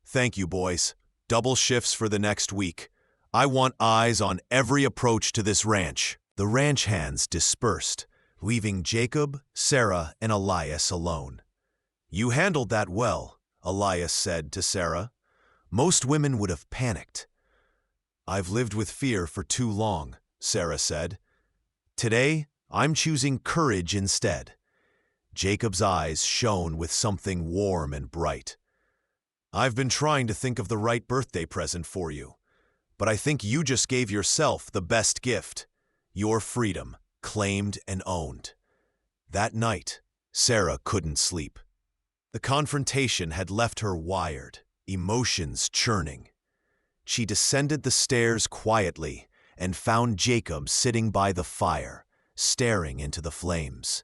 "Thank you, boys. Double shifts for the next week. I want eyes on every approach to this ranch." The ranch hands dispersed, leaving Jacob, Sarah, and Elias alone. "You handled that well," Elias said to Sarah. "Most women would have panicked." "I've lived with fear for too long," Sarah said. "Today, I'm choosing courage instead." Jacob's eyes shone with something warm and bright. "I've been trying to think of the right birthday present for you, but I think you just gave yourself the best gift, your freedom, claimed and owned." That night, Sarah couldn't sleep. The confrontation had left her wired, emotions churning. She descended the stairs quietly and found Jacob sitting by the fire, staring into the flames.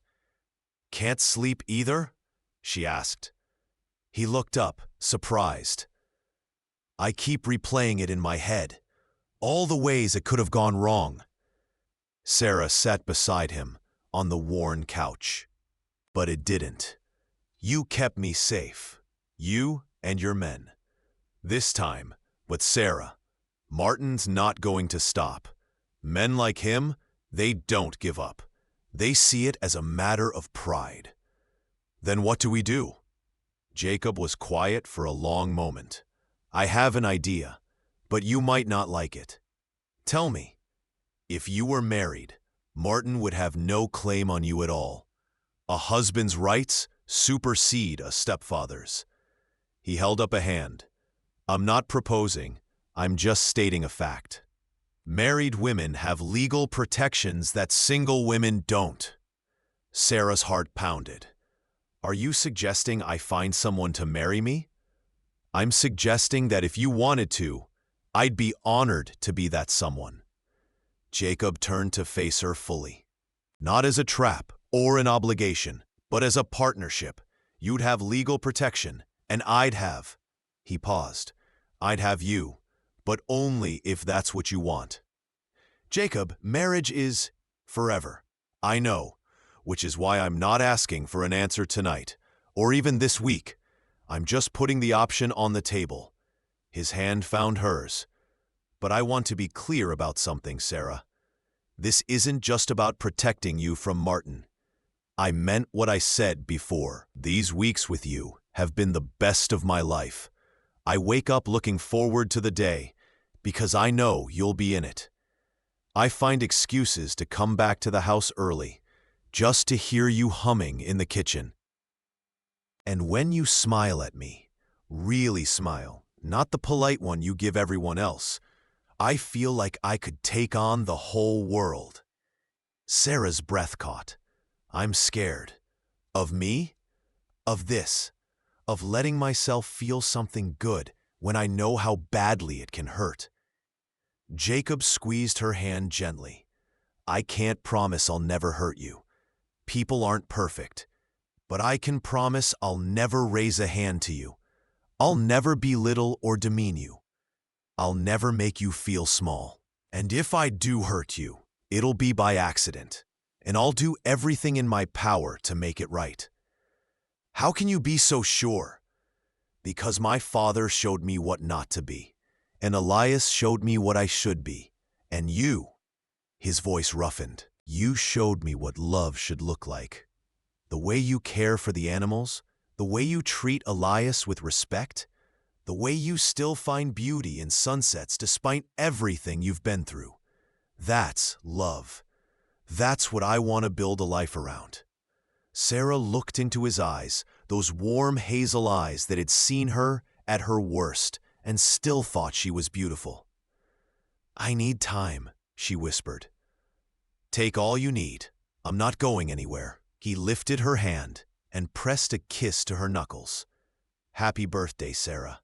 Can't sleep either? She asked. He looked up, surprised. I keep replaying it in my head, all the ways it could have gone wrong. Sarah sat beside him on the worn couch. But it didn't. You kept me safe, you and your men. This time, but Sarah, Martin's not going to stop. Men like him, they don't give up. They see it as a matter of pride. Then what do we do? Jacob was quiet for a long moment. I have an idea, but you might not like it. Tell me, if you were married, Martin would have no claim on you at all. A husband's rights supersede a stepfather's. He held up a hand. I'm not proposing, I'm just stating a fact. Married women have legal protections that single women don't. Sarah's heart pounded. Are you suggesting I find someone to marry me? I'm suggesting that if you wanted to, I'd be honored to be that someone. Jacob turned to face her fully. Not as a trap or an obligation, but as a partnership. You'd have legal protection, and I'd have. He paused. I'd have you, but only if that's what you want. Jacob, marriage is forever. I know, which is why I'm not asking for an answer tonight, or even this week. I'm just putting the option on the table. His hand found hers. But I want to be clear about something, Sarah. This isn't just about protecting you from Martin. I meant what I said before. These weeks with you have been the best of my life. I wake up looking forward to the day because I know you'll be in it. I find excuses to come back to the house early, just to hear you humming in the kitchen. And when you smile at me, really smile, not the polite one you give everyone else, I feel like I could take on the whole world. Sarah's breath caught. I'm scared. Of me? Of this. Of letting myself feel something good when I know how badly it can hurt. Jacob squeezed her hand gently. I can't promise I'll never hurt you. People aren't perfect. But I can promise I'll never raise a hand to you. I'll never belittle or demean you. I'll never make you feel small. And if I do hurt you, it'll be by accident. And I'll do everything in my power to make it right. How can you be so sure? Because my father showed me what not to be. And Elias showed me what I should be. And you, his voice roughened, you showed me what love should look like. The way you care for the animals, the way you treat Elias with respect, the way you still find beauty in sunsets despite everything you've been through. That's love. That's what I want to build a life around. Sarah looked into his eyes, those warm hazel eyes that had seen her at her worst and still thought she was beautiful. I need time, she whispered. Take all you need. I'm not going anywhere. He lifted her hand and pressed a kiss to her knuckles. Happy birthday, Sarah.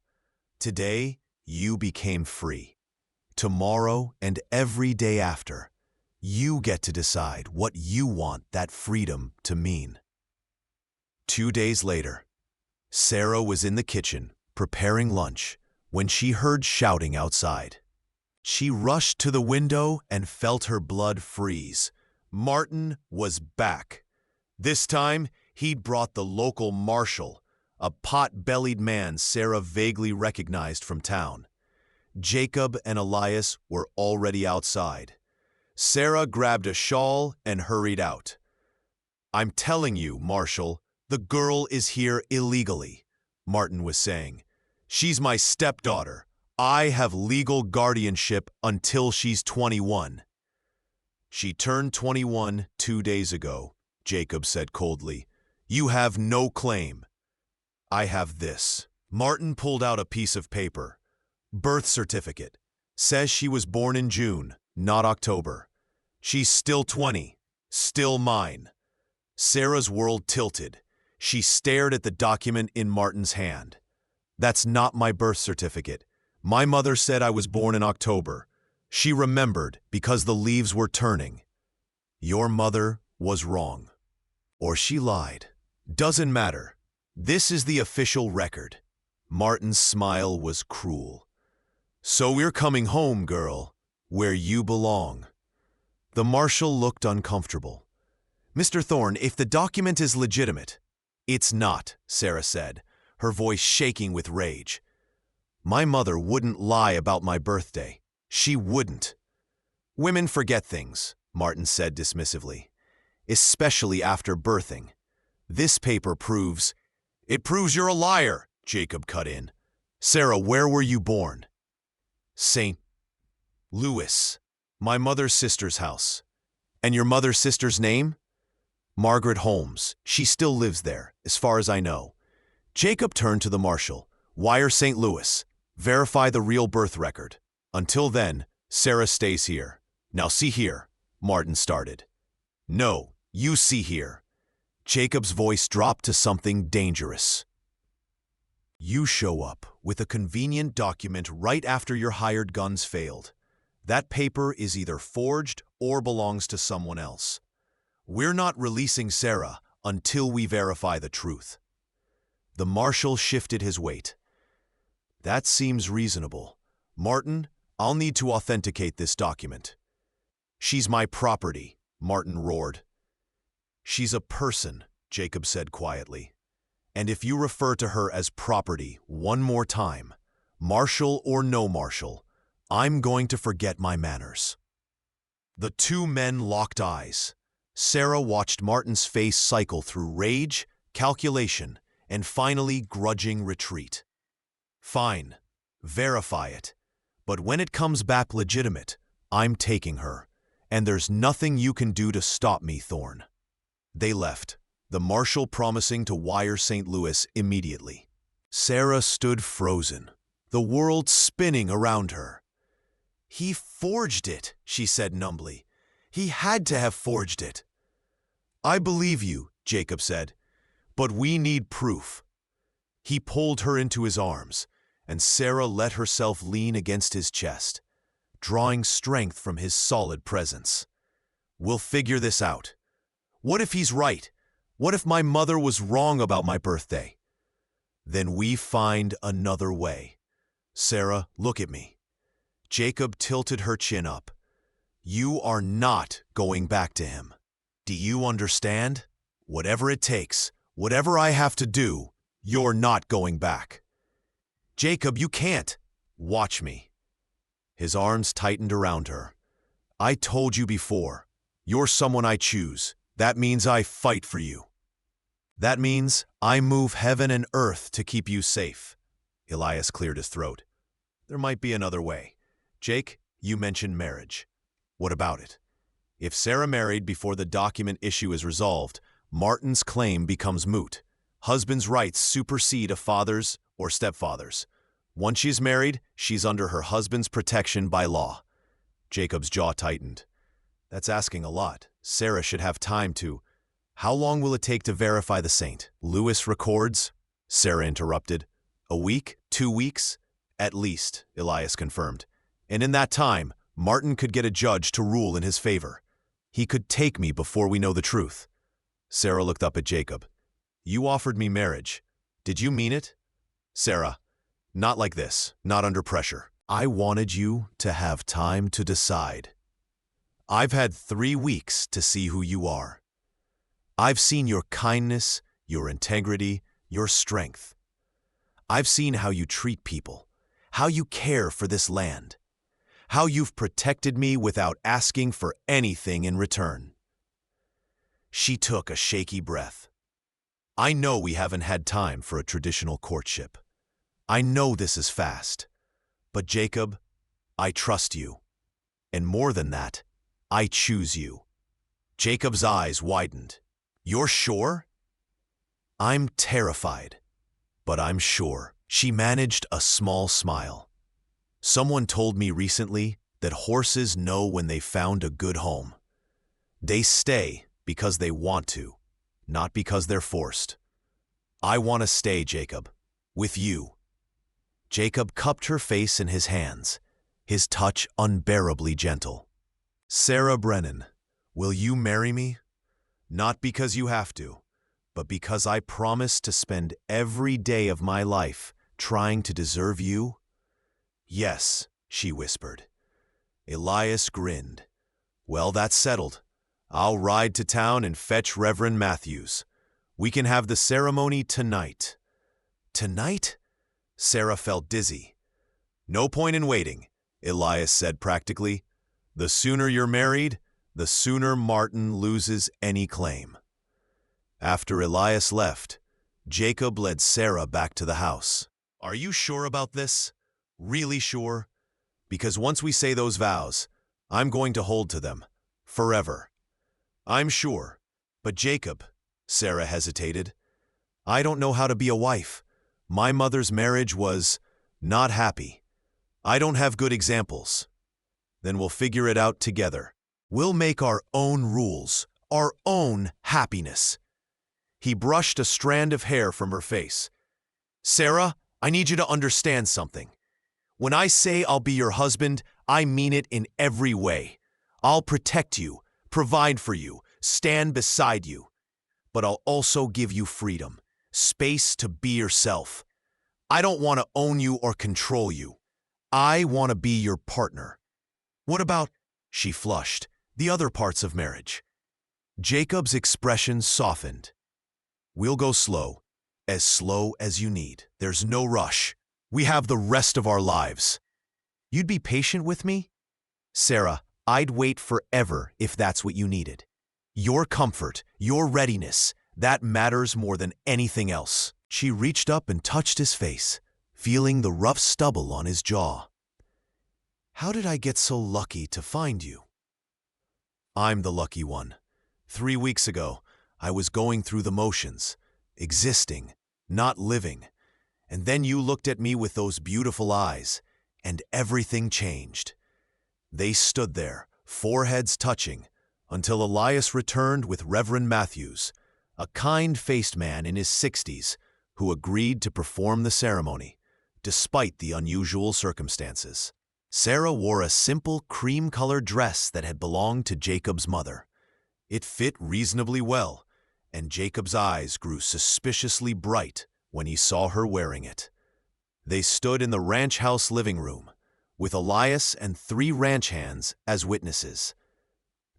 Today, you became free. Tomorrow and every day after, you get to decide what you want that freedom to mean. 2 days later, Sarah was in the kitchen preparing lunch when she heard shouting outside. She rushed to the window and felt her blood freeze. Martin was back. This time, he'd brought the local marshal, a pot-bellied man Sarah vaguely recognized from town. Jacob and Elias were already outside. Sarah grabbed a shawl and hurried out. I'm telling you, Marshal, the girl is here illegally, Martin was saying. She's my stepdaughter. I have legal guardianship until she's 21. She turned 21 2 days ago, Jacob said coldly. You have no claim. I have this. Martin pulled out a piece of paper. Birth certificate. Says she was born in June, not October. She's still 20. Still mine. Sarah's world tilted. She stared at the document in Martin's hand. That's not my birth certificate. My mother said I was born in October. She remembered because the leaves were turning. Your mother was wrong. Or she lied. Doesn't matter. This is the official record. Martin's smile was cruel. So we're coming home, girl, where you belong. The marshal looked uncomfortable. Mr. Thorne, if the document is legitimate— It's not, Sarah said, her voice shaking with rage. My mother wouldn't lie about my birthday. She wouldn't. Women forget things, Martin said dismissively, especially after birthing. This paper proves— It proves you're a liar, Jacob cut in. Sarah, where were you born? St. Louis, my mother's sister's house. And your mother's sister's name? Margaret Holmes. She still lives there, as far as I know. Jacob turned to the marshal. Wire St. Louis. Verify the real birth record. Until then, Sarah stays here. Now see here, Martin started. No, you see here. Jacob's voice dropped to something dangerous. You show up with a convenient document right after your hired guns failed. That paper is either forged or belongs to someone else. We're not releasing Sarah until we verify the truth. The marshal shifted his weight. That seems reasonable. Martin, I'll need to authenticate this document. She's my property, Martin roared. She's a person, Jacob said quietly. And if you refer to her as property one more time, marshal or no marshal, I'm going to forget my manners. The two men locked eyes. Sarah watched Martin's face cycle through rage, calculation, and finally grudging retreat. Fine, verify it. But when it comes back legitimate, I'm taking her. And there's nothing you can do to stop me, Thorne. They left, the marshal promising to wire St. Louis immediately. Sarah stood frozen, the world spinning around her. He forged it, she said numbly. He had to have forged it. I believe you, Jacob said, but we need proof. He pulled her into his arms, and Sarah let herself lean against his chest, drawing strength from his solid presence. We'll figure this out. What if he's right? What if my mother was wrong about my birthday? Then we find another way. Sarah, look at me. Jacob tilted her chin up. You are not going back to him. Do you understand? Whatever it takes, whatever I have to do, you're not going back. Jacob, you can't. Watch me. His arms tightened around her. I told you before, you're someone I choose. That means I fight for you. That means I move heaven and earth to keep you safe. Elias cleared his throat. There might be another way. Jake, you mentioned marriage. What about it? If Sarah married before the document issue is resolved, Martin's claim becomes moot. Husband's rights supersede a father's or stepfather's. Once she's married, she's under her husband's protection by law. Jacob's jaw tightened. That's asking a lot. Sarah should have time to— How long will it take to verify the St. Louis records? Sarah interrupted. A week? 2 weeks? At least, Elias confirmed. And in that time, Martin could get a judge to rule in his favor. He could take me before we know the truth. Sarah looked up at Jacob. You offered me marriage. Did you mean it? Sarah, not like this, not under pressure. I wanted you to have time to decide. I've had 3 weeks to see who you are. I've seen your kindness, your integrity, your strength. I've seen how you treat people, how you care for this land, how you've protected me without asking for anything in return. She took a shaky breath. I know we haven't had time for a traditional courtship. I know this is fast. But Jacob, I trust you. And more than that, I choose you. Jacob's eyes widened. You're sure? I'm terrified, but I'm sure. She managed a small smile. Someone told me recently that horses know when they found a good home. They stay because they want to, not because they're forced. I want to stay, Jacob, with you. Jacob cupped her face in his hands, his touch unbearably gentle. Sarah Brennan, will you marry me? Not because you have to, but because I promise to spend every day of my life trying to deserve you? Yes, she whispered. Elias grinned. Well, that's settled. I'll ride to town and fetch Reverend Matthews. We can have the ceremony tonight. Tonight? Sarah felt dizzy. No point in waiting, Elias said practically. The sooner you're married, the sooner Martin loses any claim. After Elias left, Jacob led Sarah back to the house. Are you sure about this? Really sure? Because once we say those vows, I'm going to hold to them. Forever. I'm sure. But Jacob, Sarah hesitated. I don't know how to be a wife. My mother's marriage was not happy. I don't have good examples. Then we'll figure it out together. We'll make our own rules, our own happiness. He brushed a strand of hair from her face. Sarah, I need you to understand something. When I say I'll be your husband, I mean it in every way. I'll protect you, provide for you, stand beside you. But I'll also give you freedom, space to be yourself. I don't want to own you or control you. I want to be your partner. What about, she flushed, the other parts of marriage? Jacob's expression softened. We'll go slow as you need. There's no rush. We have the rest of our lives. You'd be patient with me? Sarah, I'd wait forever if that's what you needed. Your comfort, your readiness, that matters more than anything else. She reached up and touched his face, feeling the rough stubble on his jaw. How did I get so lucky to find you? I'm the lucky one. 3 weeks ago, I was going through the motions, existing, not living. And then you looked at me with those beautiful eyes, and everything changed. They stood there, foreheads touching, until Elias returned with Reverend Matthews, a kind-faced man in his 60s, who agreed to perform the ceremony, despite the unusual circumstances. Sarah wore a simple cream-colored dress that had belonged to Jacob's mother. It fit reasonably well, and Jacob's eyes grew suspiciously bright when he saw her wearing it. They stood in the ranch house living room, with Elias and 3 ranch hands as witnesses.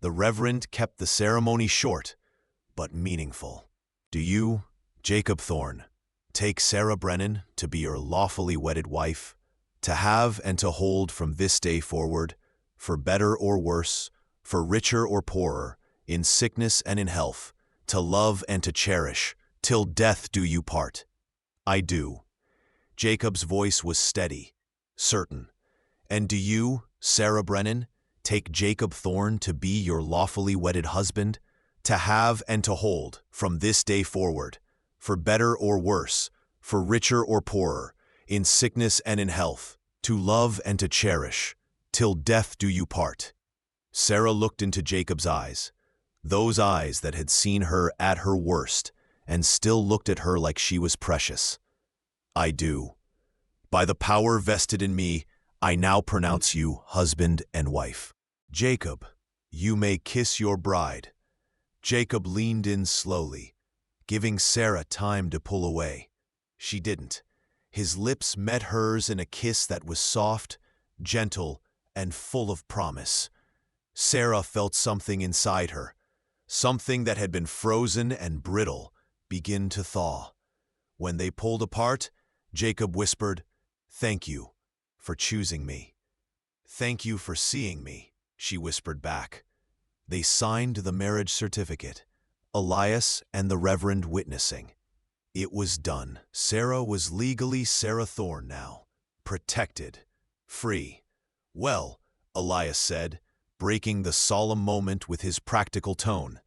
The Reverend kept the ceremony short, but meaningful. Do you, Jacob Thorne, take Sarah Brennan to be your lawfully wedded wife, to have and to hold from this day forward, for better or worse, for richer or poorer, in sickness and in health, to love and to cherish, till death do you part? I do. Jacob's voice was steady, certain. And do you, Sarah Brennan, take Jacob Thorne to be your lawfully wedded husband, to have and to hold, from this day forward, for better or worse, for richer or poorer, in sickness and in health, to love and to cherish, till death do you part? Sarah looked into Jacob's eyes, those eyes that had seen her at her worst, and still looked at her like she was precious. I do. By the power vested in me, I now pronounce you husband and wife. Jacob, you may kiss your bride. Jacob leaned in slowly, giving Sarah time to pull away. She didn't. His lips met hers in a kiss that was soft, gentle, and full of promise. Sarah felt something inside her, something that had been frozen and brittle, begin to thaw. When they pulled apart, Jacob whispered, "Thank you for choosing me." "Thank you for seeing me," she whispered back. They signed the marriage certificate, Elias and the Reverend witnessing. It was done. Sarah was legally Sarah Thorne now, protected, free. "Well," Elias said, breaking the solemn moment with his practical tone,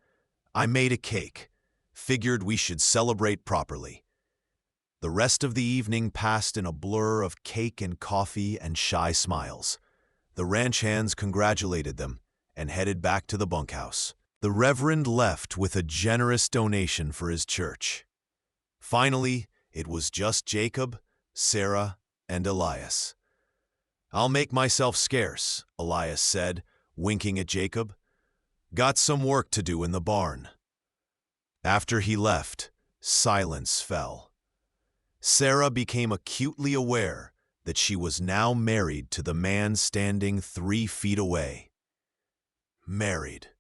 "I made a cake. Figured we should celebrate properly." The rest of the evening passed in a blur of cake and coffee and shy smiles. The ranch hands congratulated them and headed back to the bunkhouse. The Reverend left with a generous donation for his church. Finally, it was just Jacob, Sarah, and Elias. "I'll make myself scarce," Elias said, winking at Jacob. "Got some work to do in the barn." After he left, silence fell. Sarah became acutely aware that she was now married to the man standing 3 feet away. Married.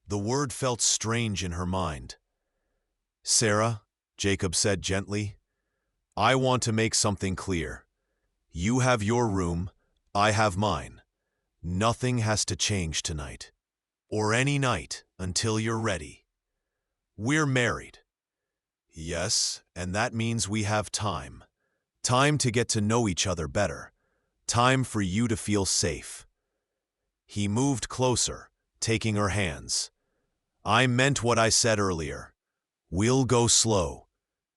The word felt strange in her mind. "Sarah," Jacob said gently, "I want to make something clear. You have your room, I have mine. Nothing has to change tonight, or any night until you're ready. We're married. Yes, and that means we have time. Time to get to know each other better. Time for you to feel safe." He moved closer, taking her hands. "I meant what I said earlier. We'll go slow.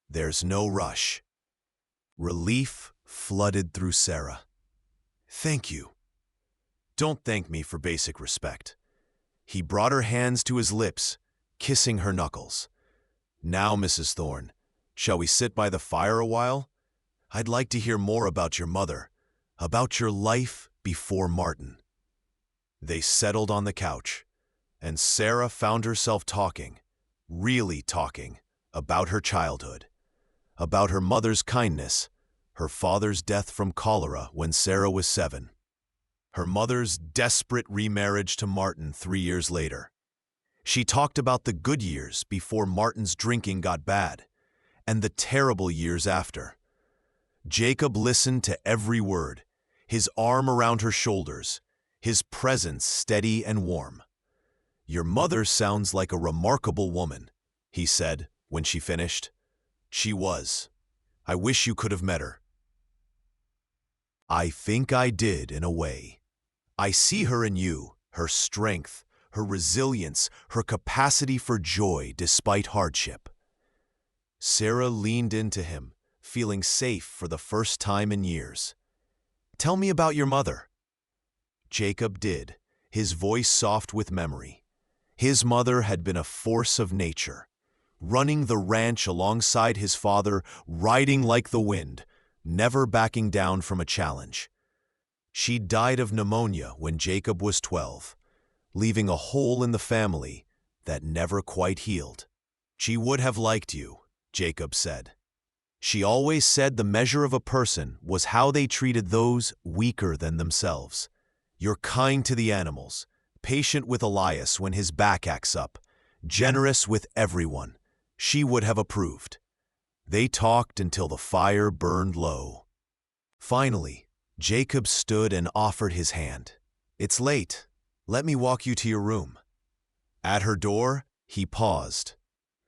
There's no rush." Relief flooded through Sarah. "Thank you." "Don't thank me for basic respect." He brought her hands to his lips, kissing her knuckles. "Now, Mrs. Thorne, shall we sit by the fire a while? I'd like to hear more about your mother, about your life before Martin." They settled on the couch, and Sarah found herself talking, really talking, about her childhood, about her mother's kindness, her father's death from cholera when Sarah was 7, her mother's desperate remarriage to Martin 3 years later. She talked about the good years before Martin's drinking got bad, and the terrible years after. Jacob listened to every word, his arm around her shoulders, his presence steady and warm. "Your mother sounds like a remarkable woman," he said when she finished. "She was. I wish you could have met her." "I think I did in a way. I see her in you, her strength, her resilience, her capacity for joy despite hardship." Sarah leaned into him, feeling safe for the first time in years. "Tell me about your mother." Jacob did, his voice soft with memory. His mother had been a force of nature, running the ranch alongside his father, riding like the wind, never backing down from a challenge. She died of pneumonia when Jacob was 12, leaving a hole in the family that never quite healed. "She would have liked you," Jacob said. "She always said the measure of a person was how they treated those weaker than themselves. You're kind to the animals, patient with Elias when his back acts up, generous with everyone. She would have approved." They talked until the fire burned low. Finally, Jacob stood and offered his hand. "It's late. Let me walk you to your room." At her door, he paused.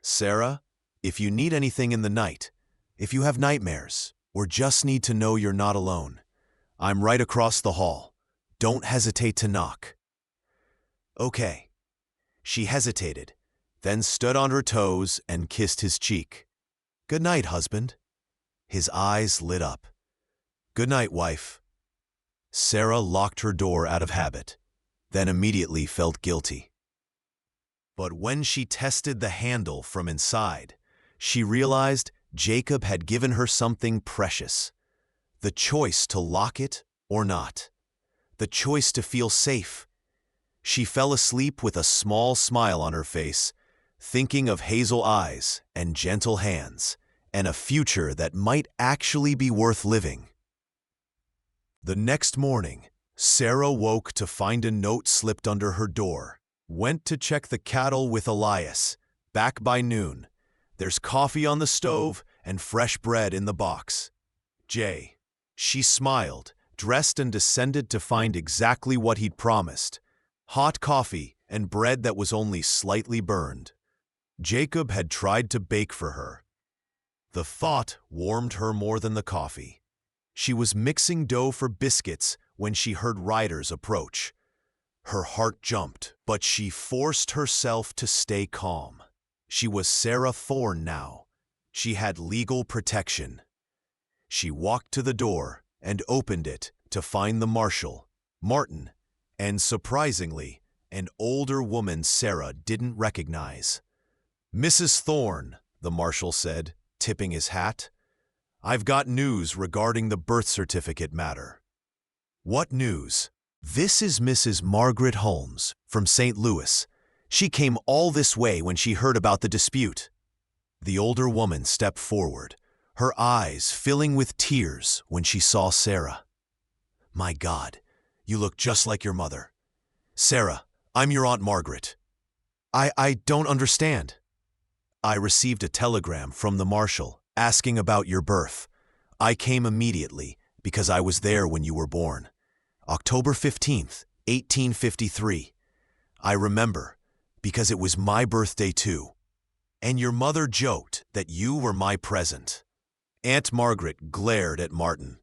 "Sarah, if you need anything in the night, if you have nightmares, or just need to know you're not alone, I'm right across the hall. Don't hesitate to knock." "Okay." She hesitated, then stood on her toes and kissed his cheek. "Good night, husband." His eyes lit up. "Good night, wife." Sarah locked her door out of habit, then immediately felt guilty. But when she tested the handle from inside, she realized Jacob had given her something precious. The choice to lock it or not. The choice to feel safe. She fell asleep with a small smile on her face, thinking of hazel eyes and gentle hands, and a future that might actually be worth living. The next morning, Sarah woke to find a note slipped under her door. "Went to check the cattle with Elias. Back by noon. There's coffee on the stove and fresh bread in the box. Jay." She smiled, dressed and descended to find exactly what he'd promised. Hot coffee and bread that was only slightly burned. Jacob had tried to bake for her. The thought warmed her more than the coffee. She was mixing dough for biscuits when she heard riders approach. Her heart jumped, but she forced herself to stay calm. She was Sarah Thorne now. She had legal protection. She walked to the door and opened it to find the marshal, Martin, and surprisingly, an older woman Sarah didn't recognize. "Mrs. Thorne," the marshal said, tipping his hat, "I've got news regarding the birth certificate matter." "What news?" "This is Mrs. Margaret Holmes from St. Louis. She came all this way when she heard about the dispute. The older woman stepped forward, her eyes filling with tears when she saw Sarah. My God, you look just like your mother. Sarah, I'm your Aunt Margaret. I don't understand. I received a telegram from the marshal asking about your birth. I came immediately because I was there when you were born. October 15th, 1853. I remember because it was my birthday too. And your mother joked that you were my present. Aunt Margaret glared at Martin.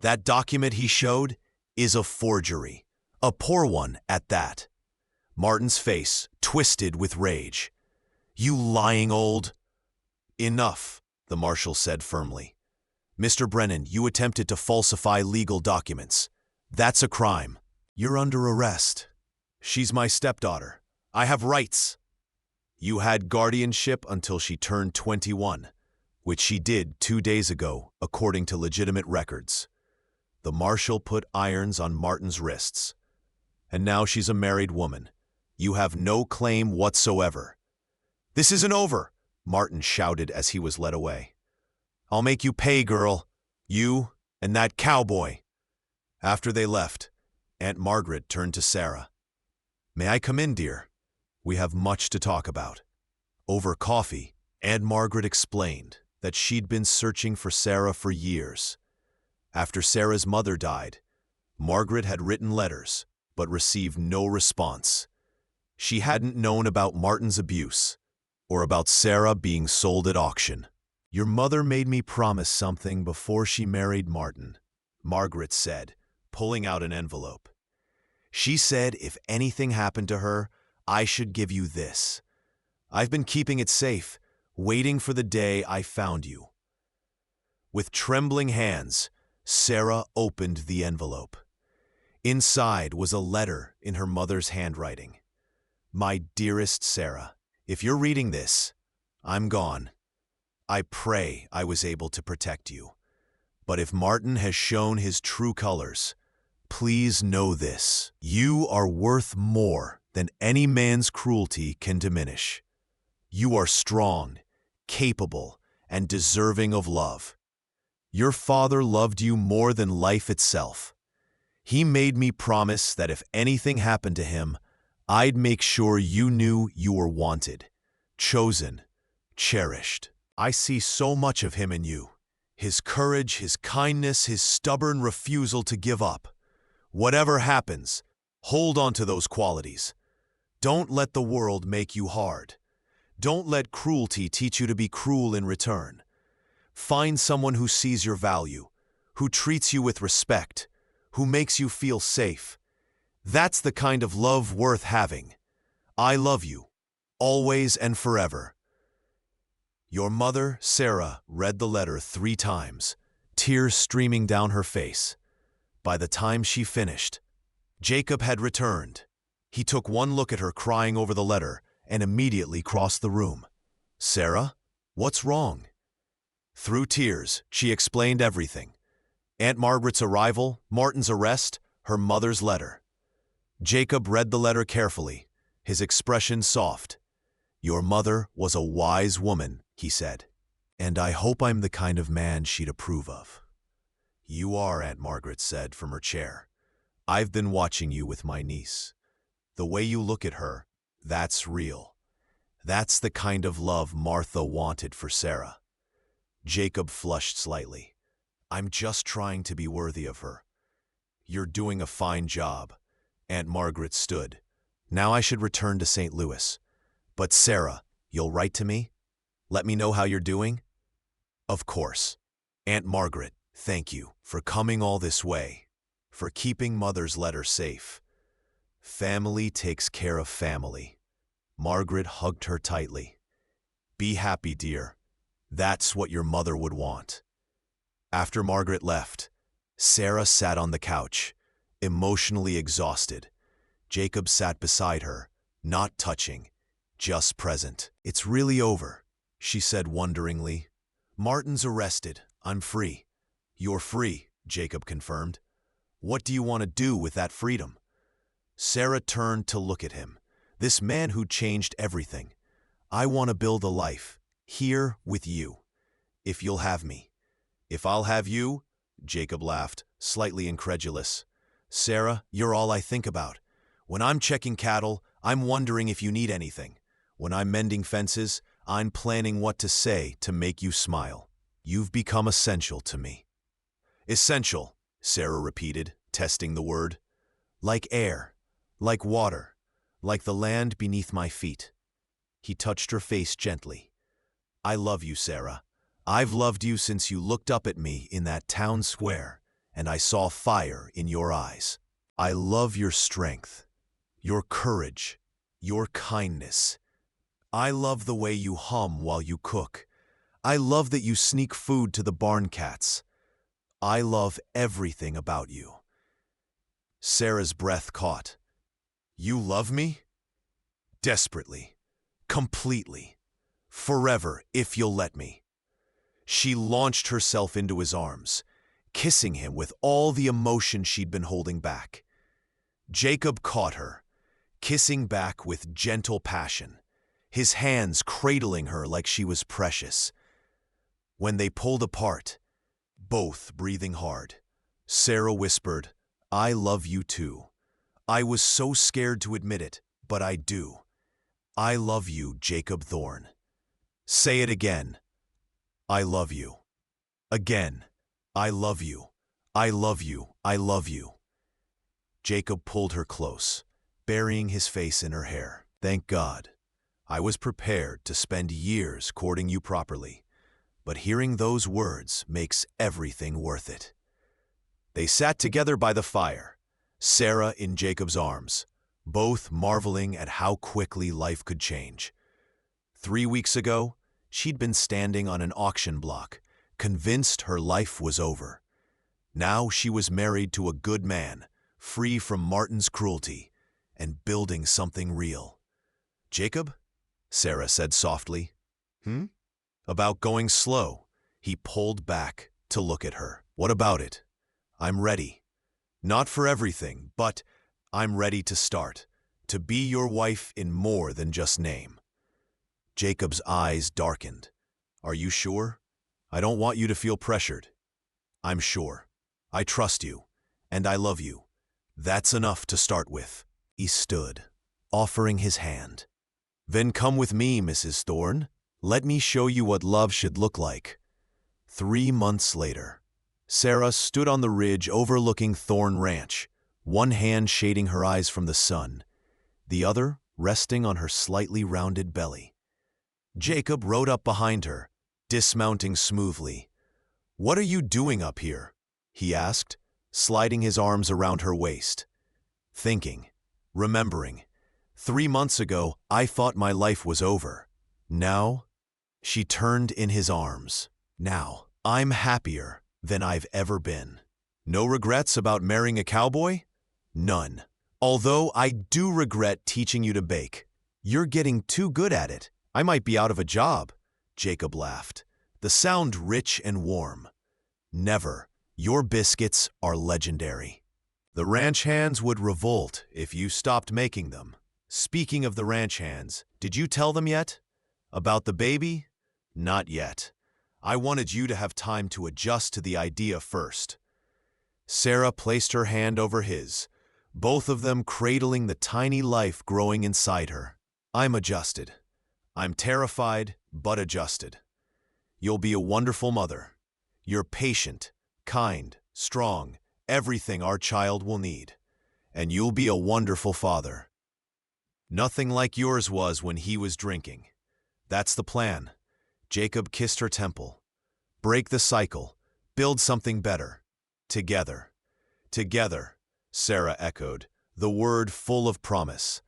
That document he showed is a forgery, a poor one at that. Martin's face twisted with rage. You lying old... Enough, the marshal said firmly. Mr. Brennan, you attempted to falsify legal documents. That's a crime. You're under arrest. She's my stepdaughter. I have rights. You had guardianship until she turned 21, which she did 2 days ago, according to legitimate records. The marshal put irons on Martin's wrists. And now she's a married woman. You have no claim whatsoever. This isn't over, Martin shouted as he was led away. I'll make you pay, girl. You and that cowboy. After they left, Aunt Margaret turned to Sarah. May I come in, dear? We have much to talk about. Over coffee, Aunt Margaret explained that she'd been searching for Sarah for years. After Sarah's mother died, Margaret had written letters, but received no response. She hadn't known about Martin's abuse, or about Sarah being sold at auction. Your mother made me promise something before she married Martin, Margaret said, pulling out an envelope. She said if anything happened to her, I should give you this. I've been keeping it safe, waiting for the day I found you. With trembling hands, Sarah opened the envelope. Inside was a letter in her mother's handwriting. My dearest Sarah, if you're reading this, I'm gone. I pray I was able to protect you. But if Martin has shown his true colors, please know this. You are worth more than any man's cruelty can diminish. You are strong, capable, and deserving of love. Your father loved you more than life itself. He made me promise that if anything happened to him, I'd make sure you knew you were wanted, chosen, cherished. I see so much of him in you. His courage, his kindness, his stubborn refusal to give up. Whatever happens, hold on to those qualities. Don't let the world make you hard. Don't let cruelty teach you to be cruel in return. Find someone who sees your value, who treats you with respect, who makes you feel safe. That's the kind of love worth having. I love you, always and forever. Your mother, Sarah, read the letter 3 times, tears streaming down her face. By the time she finished, Jacob had returned. He took one look at her crying over the letter and immediately crossed the room. Sarah, what's wrong? Through tears, she explained everything. Aunt Margaret's arrival, Martin's arrest, her mother's letter. Jacob read the letter carefully, his expression soft. Your mother was a wise woman, he said, and I hope I'm the kind of man she'd approve of. You are, Aunt Margaret said from her chair. I've been watching you with my niece. The way you look at her, that's real. That's the kind of love Martha wanted for Sarah. Jacob flushed slightly. I'm just trying to be worthy of her. You're doing a fine job. Aunt Margaret stood. Now I should return to St. Louis. But Sarah, you'll write to me? Let me know how you're doing? Of course. Aunt Margaret, thank you for coming all this way, for keeping Mother's letter safe. Family takes care of family. Margaret hugged her tightly. Be happy, dear. That's what your mother would want. After Margaret left, Sarah sat on the couch, emotionally exhausted. Jacob sat beside her, not touching, just present. It's really over, she said wonderingly. Martin's arrested. I'm free. You're free, Jacob confirmed. What do you want to do with that freedom? Sarah turned to look at him, This man who changed everything. I want to build a life, here with you. If you'll have me. If I'll have you? Jacob laughed, slightly incredulous. Sarah, you're all I think about. When I'm checking cattle, I'm wondering if you need anything. When I'm mending fences, I'm planning what to say to make you smile. You've become essential to me. Essential, Sarah repeated, testing the word. Like air, like water, like the land beneath my feet. He touched her face gently. I love you, Sarah. I've loved you since you looked up at me in that town square, and I saw fire in your eyes. I love your strength, your courage, your kindness. I love the way you hum while you cook. I love that you sneak food to the barn cats. I love everything about you. Sarah's breath caught. You love me? Desperately. Completely. Forever, if you'll let me. She launched herself into his arms, kissing him with all the emotion she'd been holding back. Jacob caught her, kissing back with gentle passion, his hands cradling her like she was precious. When they pulled apart, both breathing hard, Sarah whispered, I love you too. I was so scared to admit it, but I do. I love you, Jacob Thorne. Say it again. I love you. Again. I love you. I love you. I love you. Jacob pulled her close, burying his face in her hair. Thank God. I was prepared to spend years courting you properly, but hearing those words makes everything worth it. They sat together by the fire, Sarah in Jacob's arms, both marveling at how quickly life could change. 3 weeks ago, she'd been standing on an auction block, convinced her life was over. Now she was married to a good man, free from Martin's cruelty, and building something real. Jacob? Sarah said softly. About going slow. He pulled back to look at her. What about it? I'm ready. Not for everything, but I'm ready to start. To be your wife in more than just name. Jacob's eyes darkened. Are you sure? I don't want you to feel pressured. I'm sure. I trust you, and I love you. That's enough to start with. He stood, offering his hand. Then come with me, Mrs. Thorne. Let me show you what love should look like. 3 months later, Sarah stood on the ridge overlooking Thorne Ranch, one hand shading her eyes from the sun, the other resting on her slightly rounded belly. Jacob rode up behind her, dismounting smoothly. What are you doing up here? He asked, sliding his arms around her waist. Thinking, remembering. 3 months ago, I thought my life was over. Now, she turned in his arms. Now, I'm happier than I've ever been. No regrets about marrying a cowboy? None. Although I do regret teaching you to bake. You're getting too good at it. I might be out of a job. Jacob laughed, the sound rich and warm. Never. Your biscuits are legendary. The ranch hands would revolt if you stopped making them. Speaking of the ranch hands, did you tell them yet? About the baby? Not yet. I wanted you to have time to adjust to the idea first. Sarah placed her hand over his, both of them cradling the tiny life growing inside her. I'm adjusted. I'm terrified, but adjusted. You'll be a wonderful mother. You're patient, kind, strong, everything our child will need. And you'll be a wonderful father. Nothing like yours was when he was drinking. That's the plan. Jacob kissed her temple. Break the cycle. Build something better. Together. Together, Sarah echoed, the word full of promise.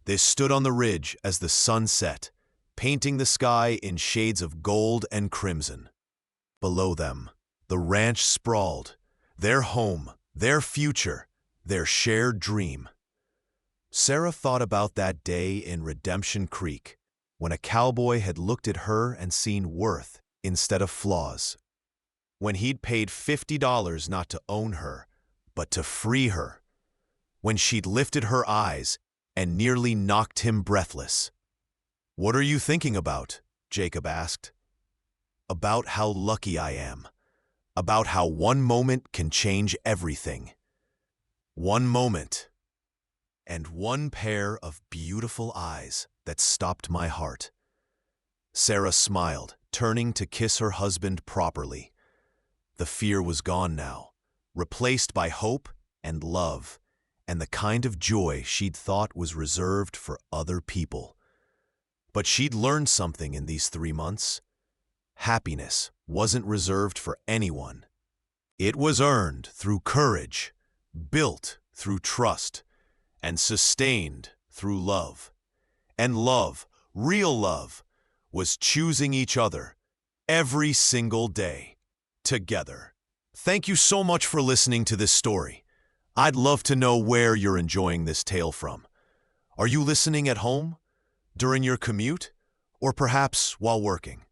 They stood on the ridge as the sun set, painting the sky in shades of gold and crimson. Below them, the ranch sprawled, their home, their future, their shared dream. Sarah thought about that day in Redemption Creek, when a cowboy had looked at her and seen worth instead of flaws. When he'd paid $50 not to own her, but to free her. When she'd lifted her eyes and nearly knocked him breathless. "What are you thinking about?" Jacob asked. "About how lucky I am. About how one moment can change everything. One moment, and one pair of beautiful eyes that stopped my heart." Sarah smiled, turning to kiss her husband properly. The fear was gone now, replaced by hope and love, and the kind of joy she'd thought was reserved for other people. But she'd learned something in these 3 months. Happiness wasn't reserved for anyone. It was earned through courage, built through trust, and sustained through love. And love, real love, was choosing each other every single day, together. Thank you so much for listening to this story. I'd love to know where you're enjoying this tale from. Are you listening at home, during your commute, or perhaps while working?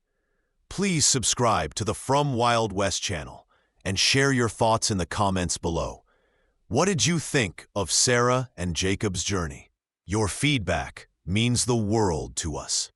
Please subscribe to the From Wild West channel and share your thoughts in the comments below. What did you think of Sarah and Jacob's journey? Your feedback means the world to us.